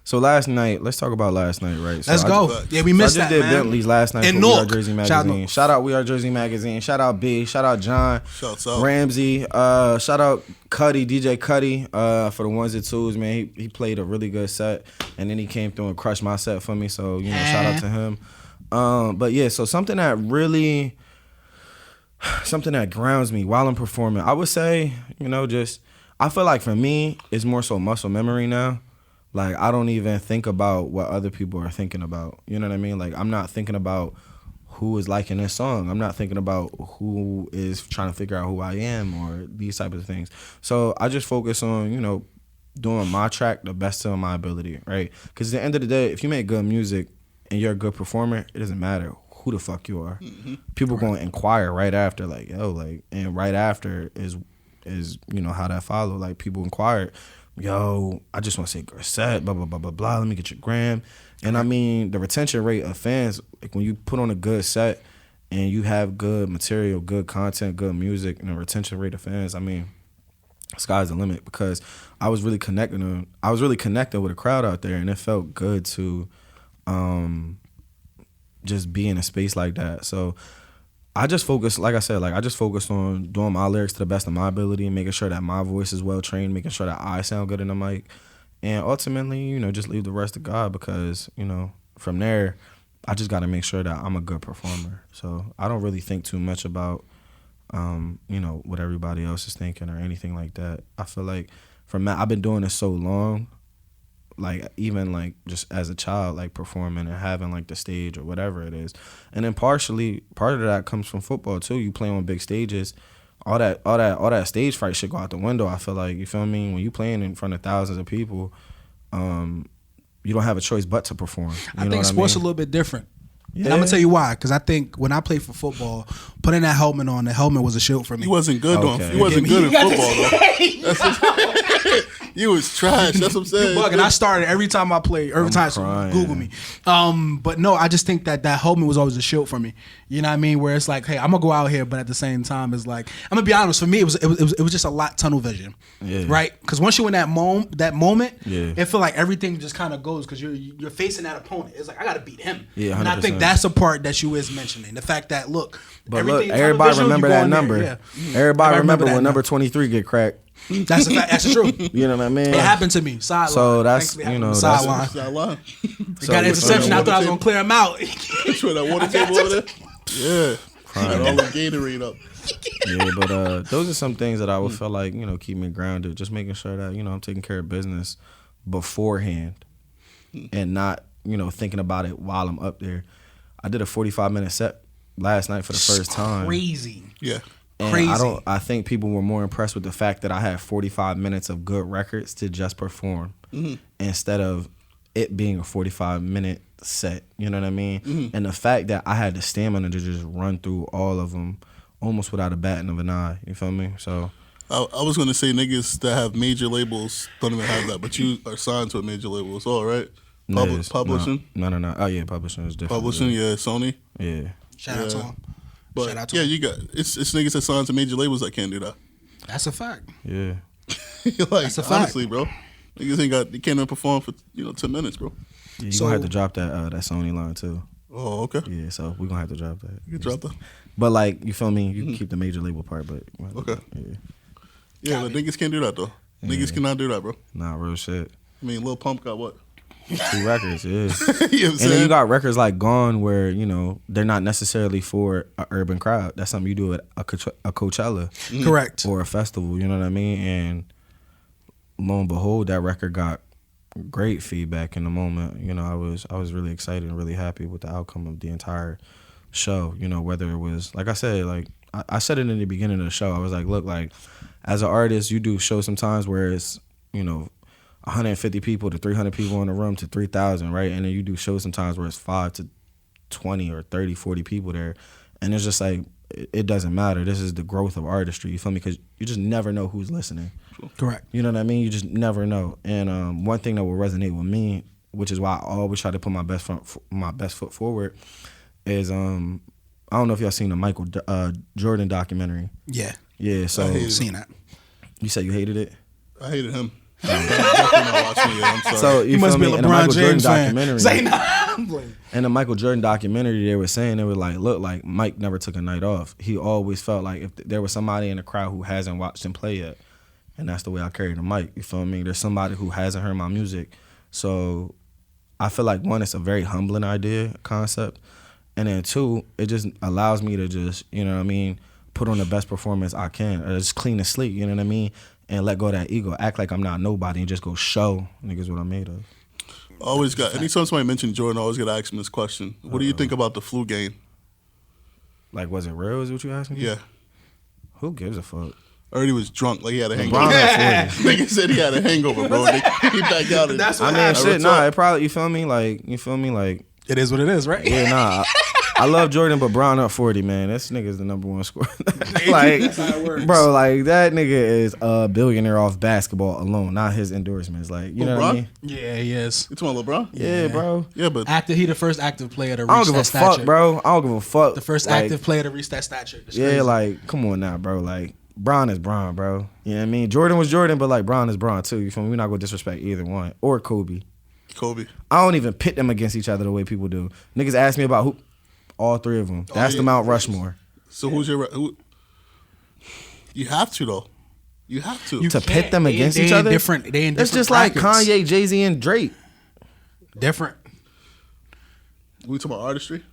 So last night, let's talk about last night, right? So Let's go. Yeah, we missed that, I just did man. Bentley's last night In for Newark. We Are Jersey Magazine. Shout out We Are Jersey Magazine. Shout out B. Shout out John. Shouts out. Ramsey. Shout out Cuddy, DJ Cuddy, for the ones and twos, man. He played a really good set, and then he came through and crushed my set for me. So, shout out to him. But yeah, so something that grounds me while I'm performing, I would say, I feel like for me, it's more so muscle memory now. Like, I don't even think about what other people are thinking about. You know what I mean? Like, I'm not thinking about who is liking this song. I'm not thinking about who is trying to figure out who I am or these type of things. So I just focus on, doing my track the best of my ability, right? Because at the end of the day, if you make good music and you're a good performer, it doesn't matter who the fuck you are. Mm-hmm. People going to inquire right after, like, and right after is how that follow. Like, people inquired, yo, I just want to say good set, blah, blah, blah, blah, blah. Let me get your gram. And I mean, the retention rate of fans, like when you put on a good set and you have good material, good content, good music, and the retention rate of fans, I mean, sky's the limit, because I was really connected with a crowd out there, and it felt good to just be in a space like that. So I just focus, like I said, I just focused on doing my lyrics to the best of my ability and making sure that my voice is well trained, making sure that I sound good in the mic, and ultimately, just leave the rest to God, because, from there, I just got to make sure that I'm a good performer. So I don't really think too much about, what everybody else is thinking or anything like that. I feel like I've been doing this so long, like even like just as a child, like performing and having like the stage or whatever it is. And then part of that comes from football too. You play on big stages, all that stage fright should go out the window. I feel like, you feel me? When you playing in front of thousands of people, you don't have a choice but to perform. I think sports a little bit different. Yeah. And I'm gonna tell you why. Because I think when I played for football, putting that helmet on, the helmet was a shield for me. He wasn't good He wasn't good in football though. You was trash. That's what I'm saying. And I started every time I played. Every time, so Google me. But no, I just think that helmet was always a shield for me. You know what I mean? Where it's like, hey, I'm gonna go out here, but at the same time, it's like I'm gonna be honest. For me, it was just a lot tunnel vision, right? Because once you're in that moment, it feel like everything just kind of goes because you're facing that opponent. It's like I gotta beat him, and I think that's the part that you is mentioning. The fact that look, everybody remember that number. Everybody remember when number 23 get cracked. That's a fact. That's true. You know what I mean? It happened to me. Sideline. So that's sideline. He got an interception. I thought I was gonna clear him out. That's where that water table over there. Yeah, all the Gatorade up. Yeah, but those are some things that I would feel like keep me grounded. Just making sure that I'm taking care of business beforehand, and not thinking about it while I'm up there. I did a 45-minute set last night for the first time. Crazy. Yeah. And I think people were more impressed with the fact that I had 45 minutes of good records to just perform instead of it being a 45-minute set. You know what I mean? And the fact that I had the stamina to just run through all of them almost without a batting of an eye. You feel me? So I was going to say niggas that have major labels don't even have that, but you are signed to a major label. It's all right. Publishing? No. Oh, yeah, publishing is different. Publishing, yeah. Sony? Yeah. Shout out to him. But shout out to yeah, him. you got it's niggas that sign to major labels that can't do that. That's a fact. Yeah. Like, that's a fact. Honestly, bro. Niggas they can't even perform for 10 minutes, bro. Yeah, you gonna have to drop that Sony line too. Oh, okay. Yeah, so we're gonna have to drop that. You can drop that. But like, you feel me? You can keep the major label part, but okay. Yeah, but niggas can't do that though. Niggas cannot do that, bro. Nah, real shit. I mean, Lil Pump got what? 2 records, yeah. You know what I'm and then you got records like Gone where, they're not necessarily for an urban crowd. That's something you do at a Coachella. Correct. Or a festival, you know what I mean? And lo and behold, that record got great feedback in the moment. I was really excited and really happy with the outcome of the entire show. Whether it was, like I said, like I said it in the beginning of the show. I was like, look, like as an artist, you do shows sometimes where it's, 150 people to 300 people in the room to 3,000, right? And then you do shows sometimes where it's 5 to 20 or 30, 40 people there. And it's just like, it doesn't matter. This is the growth of artistry, you feel me? Because you just never know who's listening. Correct. You know what I mean? You just never know. And one thing that will resonate with me, which is why I always try to put my best foot forward, is I don't know if y'all seen the Michael Jordan documentary. Yeah. Yeah, so I've seen that. You said you hated it? I hated him. I'm sorry. So you must be a LeBron James fan. In the Michael Jordan documentary, they were saying, they were like, look, like Mike never took a night off. He always felt like if there was somebody in the crowd who hasn't watched him play yet, and that's the way I carry the mic. You feel me? There's somebody who hasn't heard my music. So I feel like, one, it's a very humbling concept. And then 2, it just allows me to just, put on the best performance I can. Or just clean the slate, you know what I mean? And let go of that ego. Act like I'm not nobody and just go show niggas what I'm made of. Anytime somebody mentioned Jordan, I always got to ask him this question. What do you think about the flu game? Like, was it real, is what you asking? Yeah. Who gives a fuck? I heard he was drunk, like he had a hangover. Nigga said he had a hangover, bro. He back out. That's what it probably, you feel me? Like, it is what it is, right? Yeah, nah. I love Jordan, but Brown up 40, man. This nigga's the number 1 scorer. Like, that's how it works. Bro, like that nigga is a billionaire off basketball alone, not his endorsements. Like, you know what I mean? Yeah, he is. You talking about LeBron? Yeah, bro. Yeah, but he the first active player to reach I don't give a stature. fuck, bro. I don't give a fuck. The first active player to reach that stature. Yeah, like, come on now, bro. Like, Bron is Bron, bro. You know what I mean? Jordan was Jordan, but like Bron is Bron too. You feel me? We're not gonna disrespect either one. Or Kobe. I don't even pit them against each other the way people do. Niggas ask me about who. All 3 of them. That's the Mount Rushmore. So who's your? You have to though. You have to. To pit them against each other. Different. They in different. It's just brackets. Like Kanye, Jay-Z, and Drake. Different. We talking about artistry.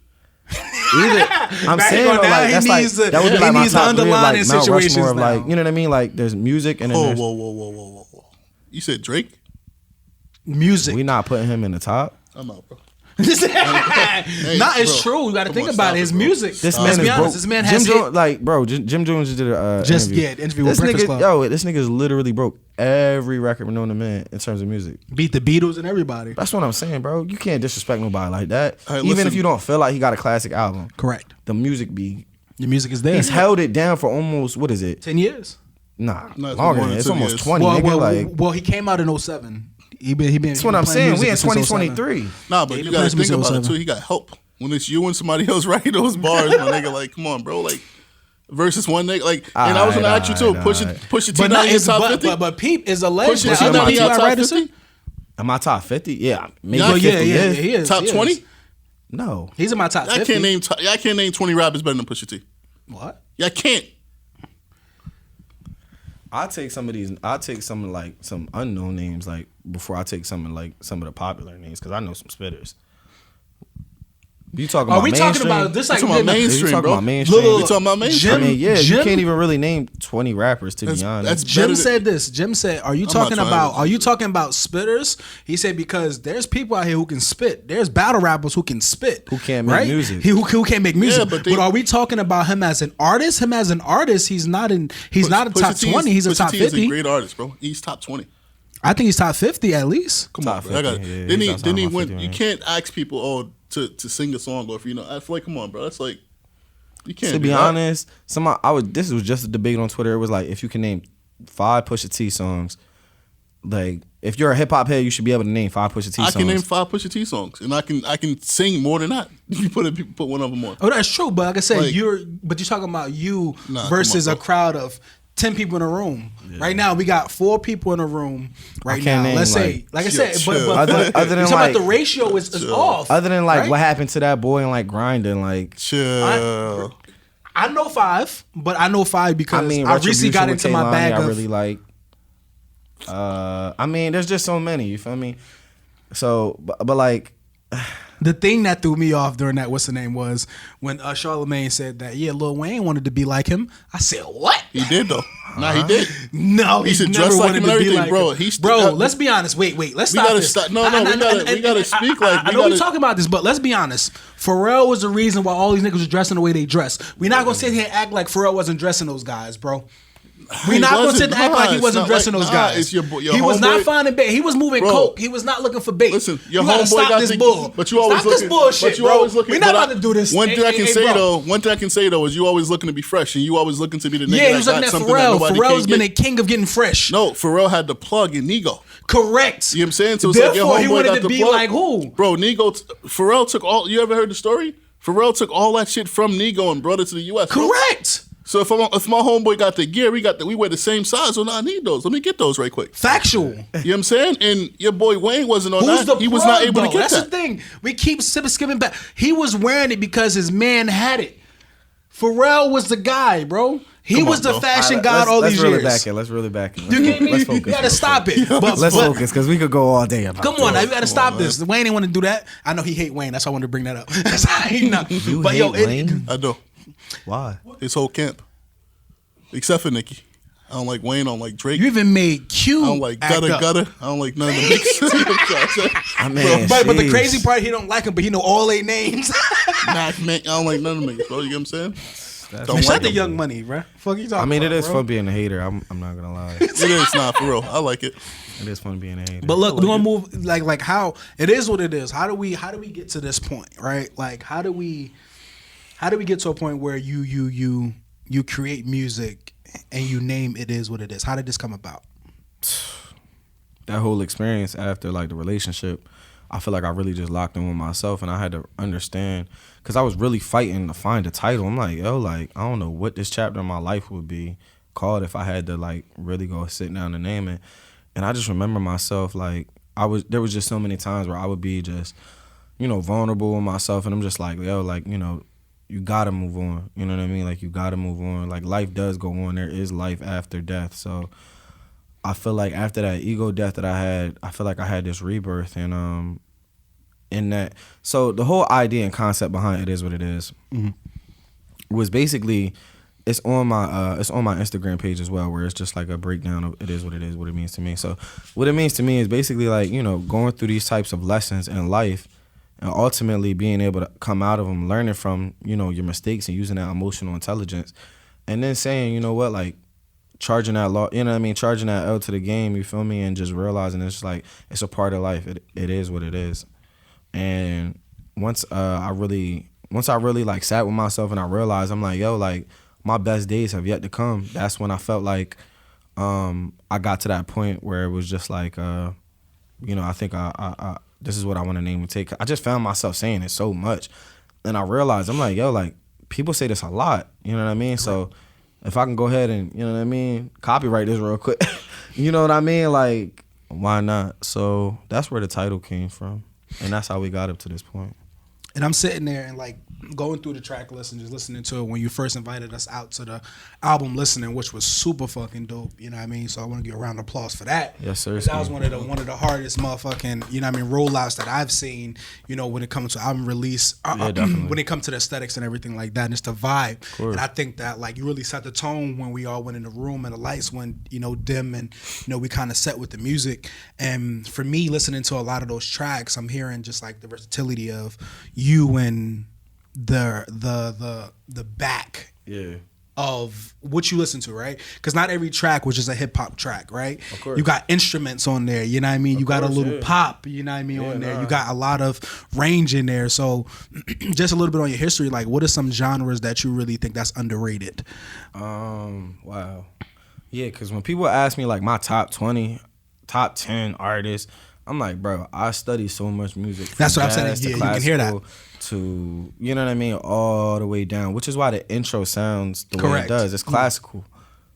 I'm saying though, like that's like that would be like my top 3 of like Mount Rushmore of like, you know what I mean? Like there's music and then whoa. You said Drake? Music. We not putting him in the top. I'm out, bro. It's true. You got to think about it. His music. This man is broke. This man has Jim Jones just did an interview with Breakfast Club. This nigga is literally broke every record known to man in terms of music. Beat the Beatles and everybody. That's what I'm saying, bro. You can't disrespect nobody like that. Right, even if you don't feel like he got a classic album. Correct. The music be Your music is there. He's held it down for almost, what is it? 10 years. Nah, No, it's longer more than than it's 10 almost years. 20. Well, he came out in 07. He been. That's what I'm saying. We in 2023. Nah, but you gotta think about it too. He got help. When it's you and somebody else writing those bars, my nigga, like, come on, bro, like, versus one nigga, like, and I was gonna ask you too, push it T down in your top 50. But Peep is alleged Push that it down in your top writers. 50. Am I top 50? Yeah, maybe Yeah, 50 yeah, he is. Top 20? No, He's in my top 50. I can't name 20 rappers better than Pusha T. What? Yeah, I can't. I'll take some of these. I'll take some like some unknown names like before I take some like some of the popular names because I know some spitters. You talking about? Are we mainstream? talking about this? Like talking about mainstream, You talking bro. about mainstream? You talking about mainstream? I mean, yeah, you Jim- can't even really name 20 rappers to be honest. That's Jim better said this. Jim said, "Are you not talking trying about? to- Are you talking about spitters?" He said because there's people out here who can spit. There's battle rappers who can spit. Who can't make right? music. Who can't make music. but but are we talking about him as an artist? Him as an artist, he's not in. He's not a top 20. He's a top Pusha T is 50. a great artist, bro. He's top 20. I think he's top 50 at least. Come Top on, bro. I got 50, yeah, Then he's he outside my went. 50 You range. can't ask people to sing a song or if you know. I feel like, come on, bro. That's like you can't. To do be that. honest, this was just a debate on Twitter. It was like if you can name 5 Pusha T songs, like if you're a hip hop head, you should be able to name 5 Pusha T songs. I can name 5 Pusha T songs, and I can sing more than that. You put one of them on. Oh, that's true. But like I said, Like- you're talking about you Nah, come versus on, a bro. crowd of 10 people in a room. Right now, we got 4 people in a room. Right can't now, name, let's say, like I said, chill. but Other than you're talking like- about the ratio is off. Other than like right? what happened to that boy and like grinding, like Chill. I know 5, but I know 5 because I mean, I recently got into my bag I of. really like. I mean, there's just so many. You feel me? So, but like, The thing that threw me off during that, what's the name, was when Charlamagne said that, yeah, Lil Wayne wanted to be like him. I said, what? He did though. Nah, he did. No, He he should never dress like wanted him to and be everything, like bro. him. He's Bro, let's be honest. Wait. Let's stop gotta this. stop- no, we gotta speak like- I we know gotta- we're talking about this, but let's be honest. Pharrell was the reason why all these niggas was dressing the way they dress. We're not gonna sit here and act like Pharrell wasn't dressing those guys, bro. We're not gonna sit and act like he wasn't dressing those guys. It's your He was not finding bait. He was moving Bro. coke. He was not looking for bait. Listen, your You gotta homeboy stop got this the bull. But you always stop looking, this bullshit, but you bro. always looking. We're not but about to do this. One thing I can say bro. though, is you always looking to be fresh, and you always looking to be the nigga Yeah, he that was looking got at something that Pharrell. nobody Pharrell's can been a get. king of getting fresh. No, Pharrell had the plug in Nigo. Correct. You know what I'm saying? So it's like your Therefore, he homeboy wanted got to the be plug. like who? Bro, Pharrell took all. You ever heard the story? Pharrell took all that shit from Nigo and brought it to the U.S. bro. Correct. So if my homeboy got the gear, we wear the same size. So I need those. Let me get those right quick. Factual. You know what I'm saying? And your boy Wayne wasn't on Who's that. the He was not plug, able to though? get That's that. the thing. We keep skipping back. He was wearing it because his man had it. Pharrell was the guy, bro. He Come was on, the bro. fashion god all these years. Let's reel it back in. You get me? Let's You focus. gotta stop it. Let's focus because we could go all day about Come this. on, now you gotta stop this. Wayne didn't want to do that. I know he hate Wayne. That's why I wanted to bring that up. That's how he know. You But hate yo, Wayne? I do. Why? His whole camp. Except for Nicki. I don't like Wayne. I don't like Drake. you even made Q. I don't like act up. Gutter. I don't like none of the mix. I mean, But the jeez. crazy part, he don't like him, but he know all their names. Mac, I don't like none of the niggas, bro. You get what I'm saying? Don't Man, shout like the them. Young Money, bro. Fuck you talking I mean, about, it is bro? fun being a hater. I'm not gonna lie. It is not for real. I like it. It is fun being a hater. But look, we're gonna move like how it is what it is. How do we get to this point, right? Like how do we get to a point where you create music and you name it is what it is? How did this come about? that whole experience after like the relationship, I feel like I really just locked in with myself, and I had to understand because I was really fighting to find a title. I'm like, yo, like I don't know what this chapter of my life would be called if I had to like really go sit down and name it. And I just remember myself like there was just so many times where I would be just, you know, vulnerable with myself, and I'm just like, yo, like, you know, you gotta move on. You know what I mean? Like you gotta move on. Like life does go on. There is life after death. So I feel like after that ego death that I had, I feel like I had this rebirth, and in that. So the whole idea and concept behind It Is What It Is was basically it's on my Instagram page as well, where it's just like a breakdown of It Is What It Is, what it means to me. So what it means to me is basically like, you know, going through these types of lessons in life and ultimately being able to come out of them, learning from, you know, your mistakes and using that emotional intelligence, and then saying, you know what, like charging that law, you know what I mean, charging that L to the game, you feel me, and just realizing it's like it's a part of life. It is what it is. And once I really once I really like sat with myself and I realized, I'm like, yo, like my best days have yet to come. That's when I felt like I got to that point where it was just like, you know, I think I this is what I want to name and take. I just found myself saying it so much. And I realized, I'm like, yo, like, people say this a lot. You know what I mean? So if I can go ahead and, you know what I mean, copyright this real quick. You know what I mean? Like, why not? So that's where the title came from. And that's how we got up to this point. And I'm sitting there and like going through the track list and just listening to it when you first invited us out to the album listening, which was super fucking dope. You know what I mean? So I want to give a round of applause for that. Yes, sir. That was one of the hardest motherfucking, you know what I mean, rollouts that I've seen, you know, when it comes to album release, when it comes to the aesthetics and everything like that, and it's the vibe. And I think that like you really set the tone when we all went in the room and the lights went, you know, dim, and, you know, we kind of set with the music. And for me, listening to a lot of those tracks, I'm hearing just like the versatility of you and the back of what you listen to, right? Because not every track was just a hip hop track, right? Of course. You got instruments on there, you know what I mean? You got a little pop, you know what I mean, on there. You got a lot of range in there. So just a little bit on your history, like what are some genres that you really think that's underrated? Wow. Yeah, because when people ask me like my top 20, top 10 artists, I'm like, bro, I study so much music. That's what I'm saying. Yeah, you can hear that. To, you know what I mean, all the way down, which is why the intro sounds the way it does. It's classical.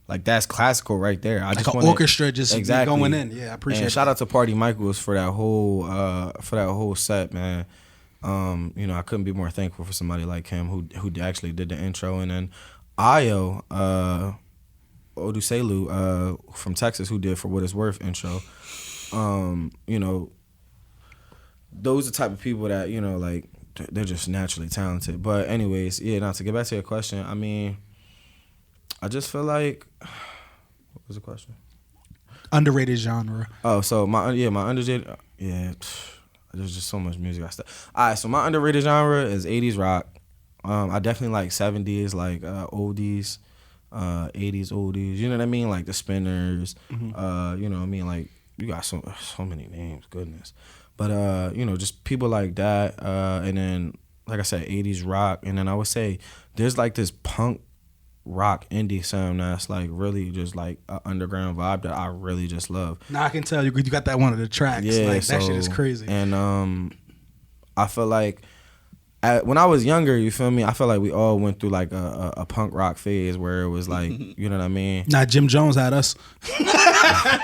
Like, that's classical right there. I like just an orchestra just going in. Yeah, I appreciate it. Shout out to Party Michaels for that whole set, man. You know, I couldn't be more thankful for somebody like him who actually did the intro. And then Ayo, Oduselu, from Texas, who did For What It's Worth intro. You know, those are the type of people that, you know, like, they're just naturally talented. But anyways, yeah, now to get back to your question, I mean, I just feel like, what was the question? Underrated genre. Oh, so my underrated, there's just so much music I stuff. All right, so my underrated genre is 80s rock. I definitely like 70s, like oldies, 80s oldies. You know what I mean? Like the Spinners. Mm-hmm. You know what I mean? Like, you got so many names, goodness. But, you know, just people like that. And then, like I said, 80s rock. And then I would say there's like this punk rock indie sound that's like really just like an underground vibe that I really just love. Now I can tell you got that one of the tracks. Yeah, like, that shit is crazy. And I feel like when I was younger, you feel me, I feel like we all went through like a punk rock phase where it was like, you know what I mean? Nah, Jim Jones had us.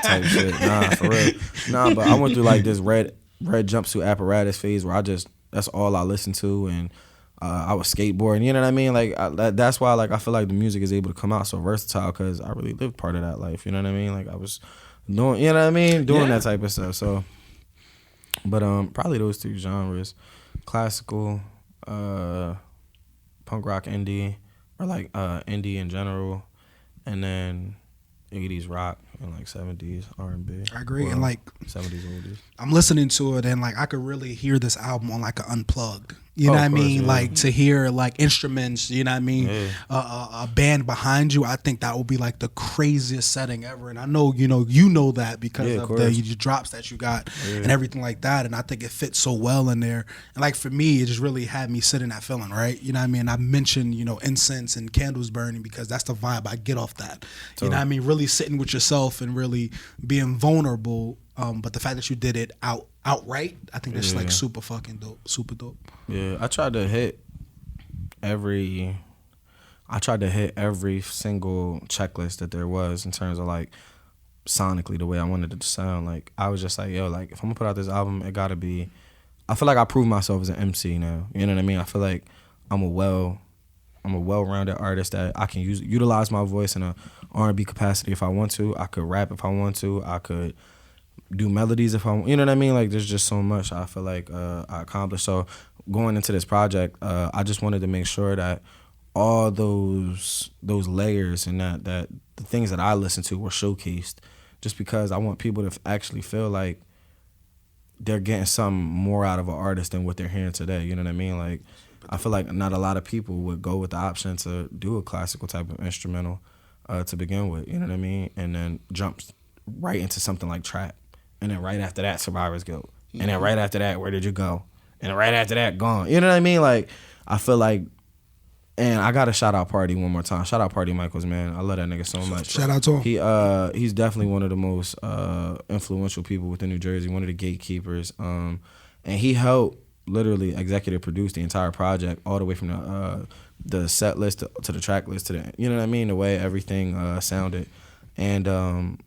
Type shit. Nah, for real. Nah, but I went through like this red jumpsuit apparatus phase where that's all I listened to, and I was skateboarding, you know what I mean? Like that's why like I feel like the music is able to come out so versatile, because I really lived part of that life, you know what I mean? Like I was doing, you know what I mean, doing that type of stuff. So, but probably those two genres, classical, punk rock, indie, or like indie in general, and then 80s rock and like 70s R&B. I agree. And like 70s oldies. I'm listening to it and like I could really hear this album on like an unplugged. You know what I mean? Yeah. Like to hear like instruments, you know what I mean? Yeah. A band behind you, I think that would be like the craziest setting ever. And I know, you know that because of the drops that you got and everything like that. And I think it fits so well in there. And like for me, it just really had me sit in that feeling, right? You know what I mean? I mentioned, incense and candles burning because that's the vibe I get off that. You know what I mean? Really sitting with yourself and really being vulnerable. But the fact that you did it outright, I think that's like super fucking dope, super dope. Yeah, I tried to hit every single checklist that there was in terms of like sonically the way I wanted it to sound. Like I was just like, yo, like if I'm gonna put out this album, it gotta be. I feel like I proved myself as an MC now. You know what I mean? I feel like I'm a well-rounded artist that I can utilize my voice in a R&B capacity if I want to. I could rap if I want to. I could do melodies if I want, you know what I mean? Like there's just so much I feel like I accomplished. So going into this project, I just wanted to make sure that all those layers and that the things that I listen to were showcased, just because I want people to actually feel like they're getting something more out of an artist than what they're hearing today. You know what I mean? Like I feel like not a lot of people would go with the option to do a classical type of instrumental to begin with, you know what I mean? And then jumps right into something like trap. And then right after that, Survivor's Guilt. And then right after that, Where Did You Go? and right after that, gone. You know what I mean? Like, I feel like, and I gotta shout out Party one more time. Shout out Party Michaels, man. I love that nigga so much. Shout out to him. He's definitely one of the most influential people within New Jersey, one of the gatekeepers. And he helped literally executive produce the entire project, all the way from the set list to the track list to the, you know what I mean, the way everything sounded. And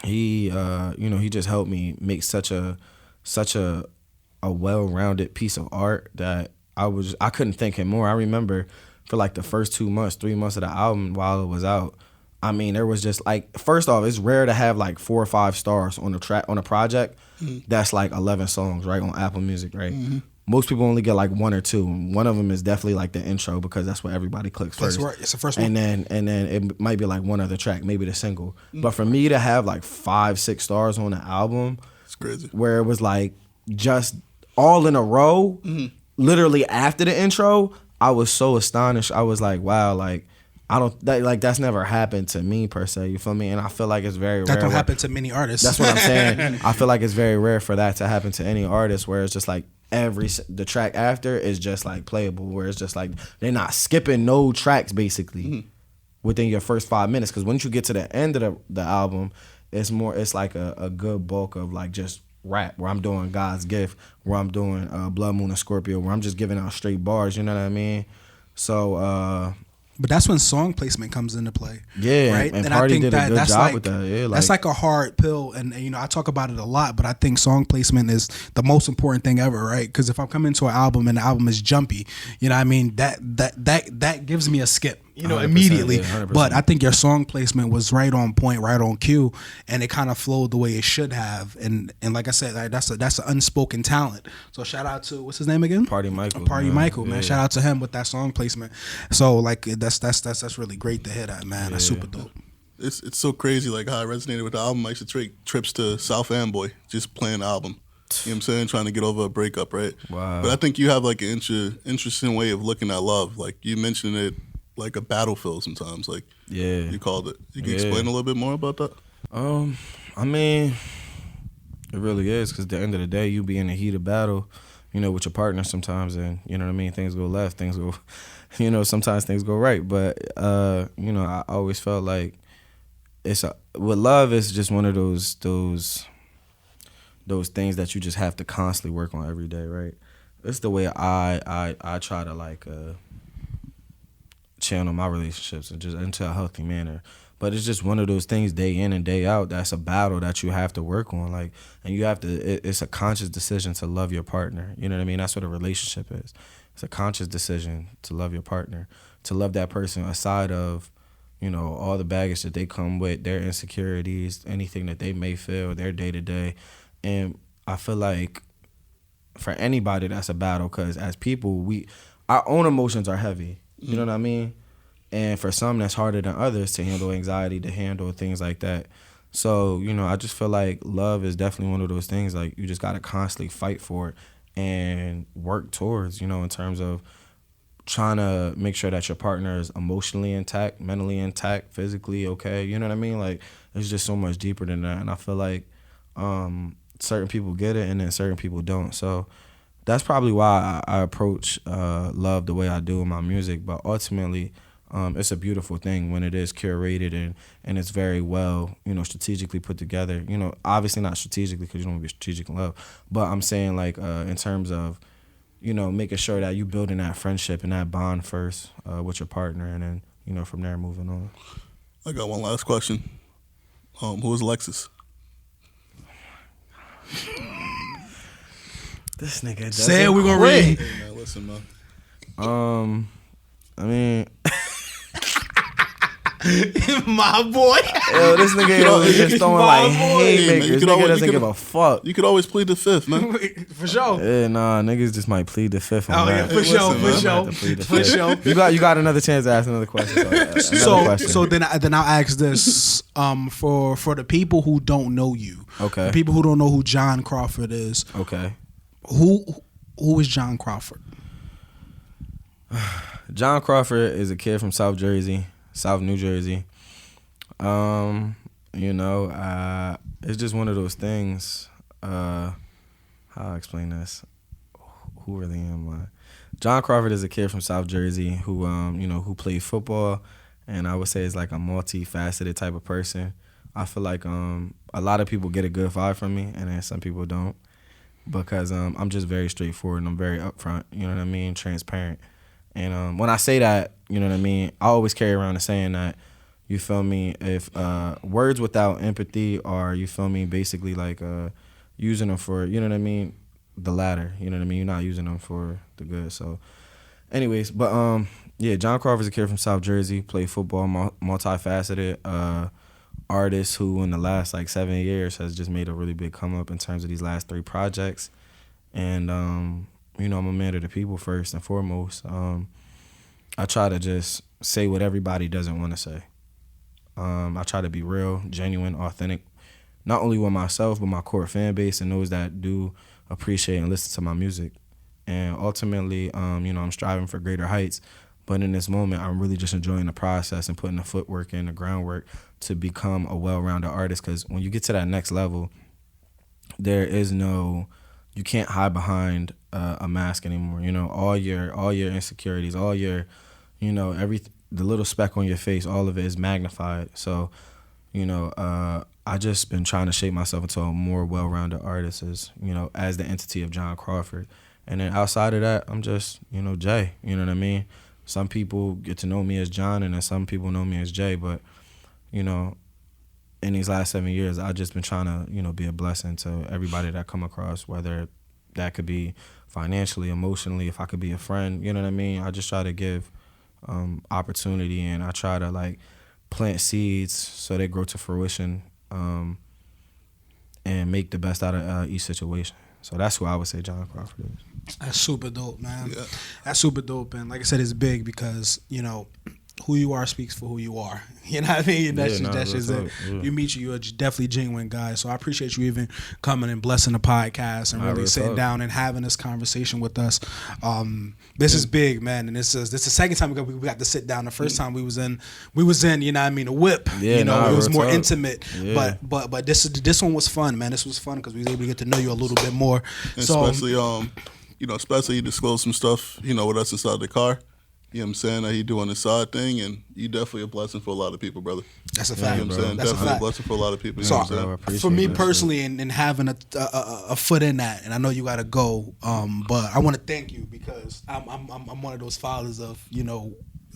he he just helped me make such a well-rounded piece of art that I couldn't thank him more. I remember for like the first 3 months of the album while it was out, I mean, there was just like, first off, it's rare to have like 4 or 5 stars on a project that's like 11 songs, right, on Apple Music, right? Mm-hmm. Most people only get like 1 or 2. One of them is definitely like the intro because that's what everybody clicks first. That's right. It's the first one. And then it might be like one other track, maybe the single. But for me to have like 5, 6 stars on the album, it's crazy. Where it was like just all in a row, literally after the intro, I was so astonished. I was like, wow, like that's never happened to me per se. You feel me? And I feel like it's very rare. That don't happen to many artists. That's what I'm saying. I feel like it's very rare for that to happen to any artist, where it's just like the track after is just like playable, where it's just like they're not skipping no tracks basically within your first 5 minutes. Because once you get to the end of the album, it's like a good bulk of like just rap, where I'm doing God's Gift, where I'm doing Blood Moon and Scorpio, where I'm just giving out straight bars, you know what I mean? So but that's when song placement comes into play. Yeah, right. And Party did a good job with that. Yeah, that's like a hard pill, and I talk about it a lot. But I think song placement is the most important thing ever, right? Because if I'm coming to an album and the album is jumpy, you know what I mean, that gives me a skip, immediately. Yeah, but I think your song placement was right on point, right on cue, and it kind of flowed the way it should have. And like I said, like, that's an unspoken talent. So shout out to, what's his name again? Party Michael. Michael, man. Shout out to him with that song placement. So like that's really great to hear that, man. That's super dope. It's so crazy, like how I resonated with the album. I used to take trips to South Amboy just playing the album. You know what I'm saying? Trying to get over a breakup, right? Wow. But I think you have like an interesting way of looking at love. Like you mentioned it like a battlefield sometimes. Like you called it. You can explain a little bit more about that? I mean, it really is, because at the end of the day, you be in the heat of battle, with your partner sometimes, and you know what I mean, things go left, things go, sometimes things go right. But I always felt like with love, it's just one of those things that you just have to constantly work on every day, right? It's the way I try to like channel my relationships and just into a healthy manner. But it's just one of those things day in and day out that's a battle that you have to work on. Like, and you have to, it's a conscious decision to love your partner. You know what I mean? That's what a relationship is. It's a conscious decision to love your partner, to love that person aside of, all the baggage that they come with, their insecurities, anything that they may feel, their day to day. And I feel like for anybody that's a battle, because as people, our own emotions are heavy. You know what I mean? And for some, that's harder than others to handle anxiety, to handle things like that. So, I just feel like love is definitely one of those things, like, you just got to constantly fight for it and work towards, in terms of trying to make sure that your partner is emotionally intact, mentally intact, physically okay. You know what I mean? Like, it's just so much deeper than that. And I feel like certain people get it and then certain people don't. So that's probably why I approach love the way I do in my music. But ultimately, it's a beautiful thing when it is curated and it's very well, strategically put together. Obviously not strategically, because you don't want to be strategic in love. But I'm saying, like, in terms of, making sure that you building that friendship and that bond first with your partner, and then, from there moving on. I got one last question. Who is Alexis? This nigga doesn't say it, we're gonna read. Hey, man, listen, man. I mean, my boy. Yo, this nigga is just throwing like haymakers. This nigga doesn't give a fuck. You could always plead the fifth, man. For sure. Yeah, nah, niggas just might plead the fifth on that. For sure. You got another chance to ask another question. So then I'll ask this for the people who don't know you. Okay. The people who don't know who Jon Crawford is. Okay. Who is Jon Crawford? Jon Crawford is a kid from South New Jersey. It's just one of those things. How I explain this? who really am I? Jon Crawford is a kid from South Jersey who who played football, and I would say is like a multifaceted type of person. I feel like a lot of people get a good vibe from me, and then some people don't, because I'm just very straightforward and I'm very upfront. You know what I mean? Transparent. And when I say that, you know what I mean, I always carry around the saying that, you feel me, if words without empathy are, you feel me, basically like using them for, you know what I mean, the latter, you know what I mean, you're not using them for the good. So anyways, but yeah, Jon Crawford's a kid from South Jersey, played football, multifaceted artist who in the last like 7 years has just made a really big come up in terms of these last 3 projects. And I'm a man of the people first and foremost. I try to just say what everybody doesn't want to say. I try to be real, genuine, authentic, not only with myself, but my core fan base and those that do appreciate and listen to my music. And ultimately, I'm striving for greater heights. But in this moment, I'm really just enjoying the process and putting the footwork in, the groundwork to become a well-rounded artist. Because when you get to that next level, you can't hide behind a mask anymore. All your insecurities, all your, the little speck on your face, all of it is magnified. So, I just been trying to shape myself into a more well-rounded artist as the entity of Jon Crawford. And then outside of that, I'm just, Jay. You know what I mean? Some people get to know me as John, and then some people know me as Jay. But, in these last 7 years, I've just been trying to, be a blessing to everybody that I come across, whether that could be financially, emotionally, if I could be a friend, you know what I mean? I just try to give opportunity, and I try to, like, plant seeds so they grow to fruition and make the best out of each situation. So that's who I would say Jon Crawford is. That's super dope, man. Yeah. That's super dope. And like I said, it's big because, who you are speaks for who you are. You know what I mean? That's just it. Yeah. You meet you're definitely genuine guy. So I appreciate you even coming and blessing the podcast and really sitting down and having this conversation with us. This is big, man. And this is the second time we got to sit down. The first time we was in, you know what I mean, a whip. Yeah, it was more intimate. Yeah. But this one was fun, man. This was fun because we was able to get to know you a little bit more. Especially especially you disclose some stuff, with us inside the car. You know what I'm saying? That he doing his side thing, and you definitely a blessing for a lot of people, brother. That's a fact. You know what I'm saying? That's definitely a blessing for a lot of people. So, for me personally, and having a foot in that, and I know you got to go, but I want to thank you because I'm one of those fathers of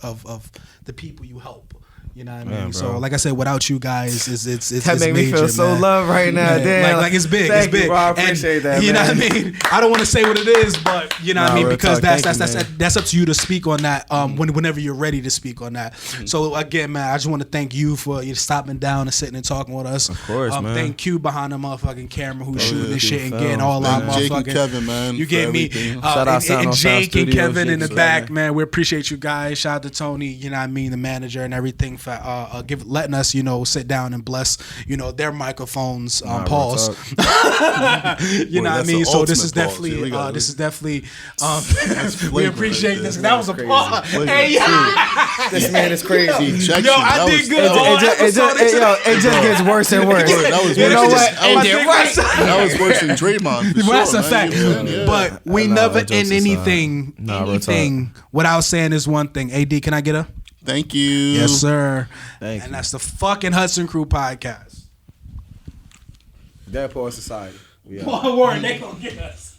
of the people you help. You know what I mean? Man, so like I said, without you guys, it's that make me feel so loved right now. Damn, like it's big. Thank it's big. You, bro. I appreciate that. You know what I mean? I don't want to say what it is, but you know what I mean, because that's up to you to speak on that. Whenever you're ready to speak on that. Mm-hmm. So again, man, I just want to thank you for stopping down and sitting and talking with us. Of course, man. Thank you behind the motherfucking camera who's shooting this shit and getting all our motherfucking. Jake and Kevin, man. You gave me and Jake and Kevin in the back, man. We appreciate you guys. Shout out to Tony. You know what I mean, the manager and everything for letting us, sit down and bless, their microphones, pause. You know what I mean? So this is definitely, we appreciate this. That was a pause. Hey, this man is crazy. Yo, I did good. It just gets worse and worse. That was worse than Draymond. That's a fact. But we never end anything without saying this one thing. AD, can I get a? Thank you. Yes, sir. Thank you. That's the fucking Hudson Crew podcast. Dead Poet Society. One word, they gonna get us.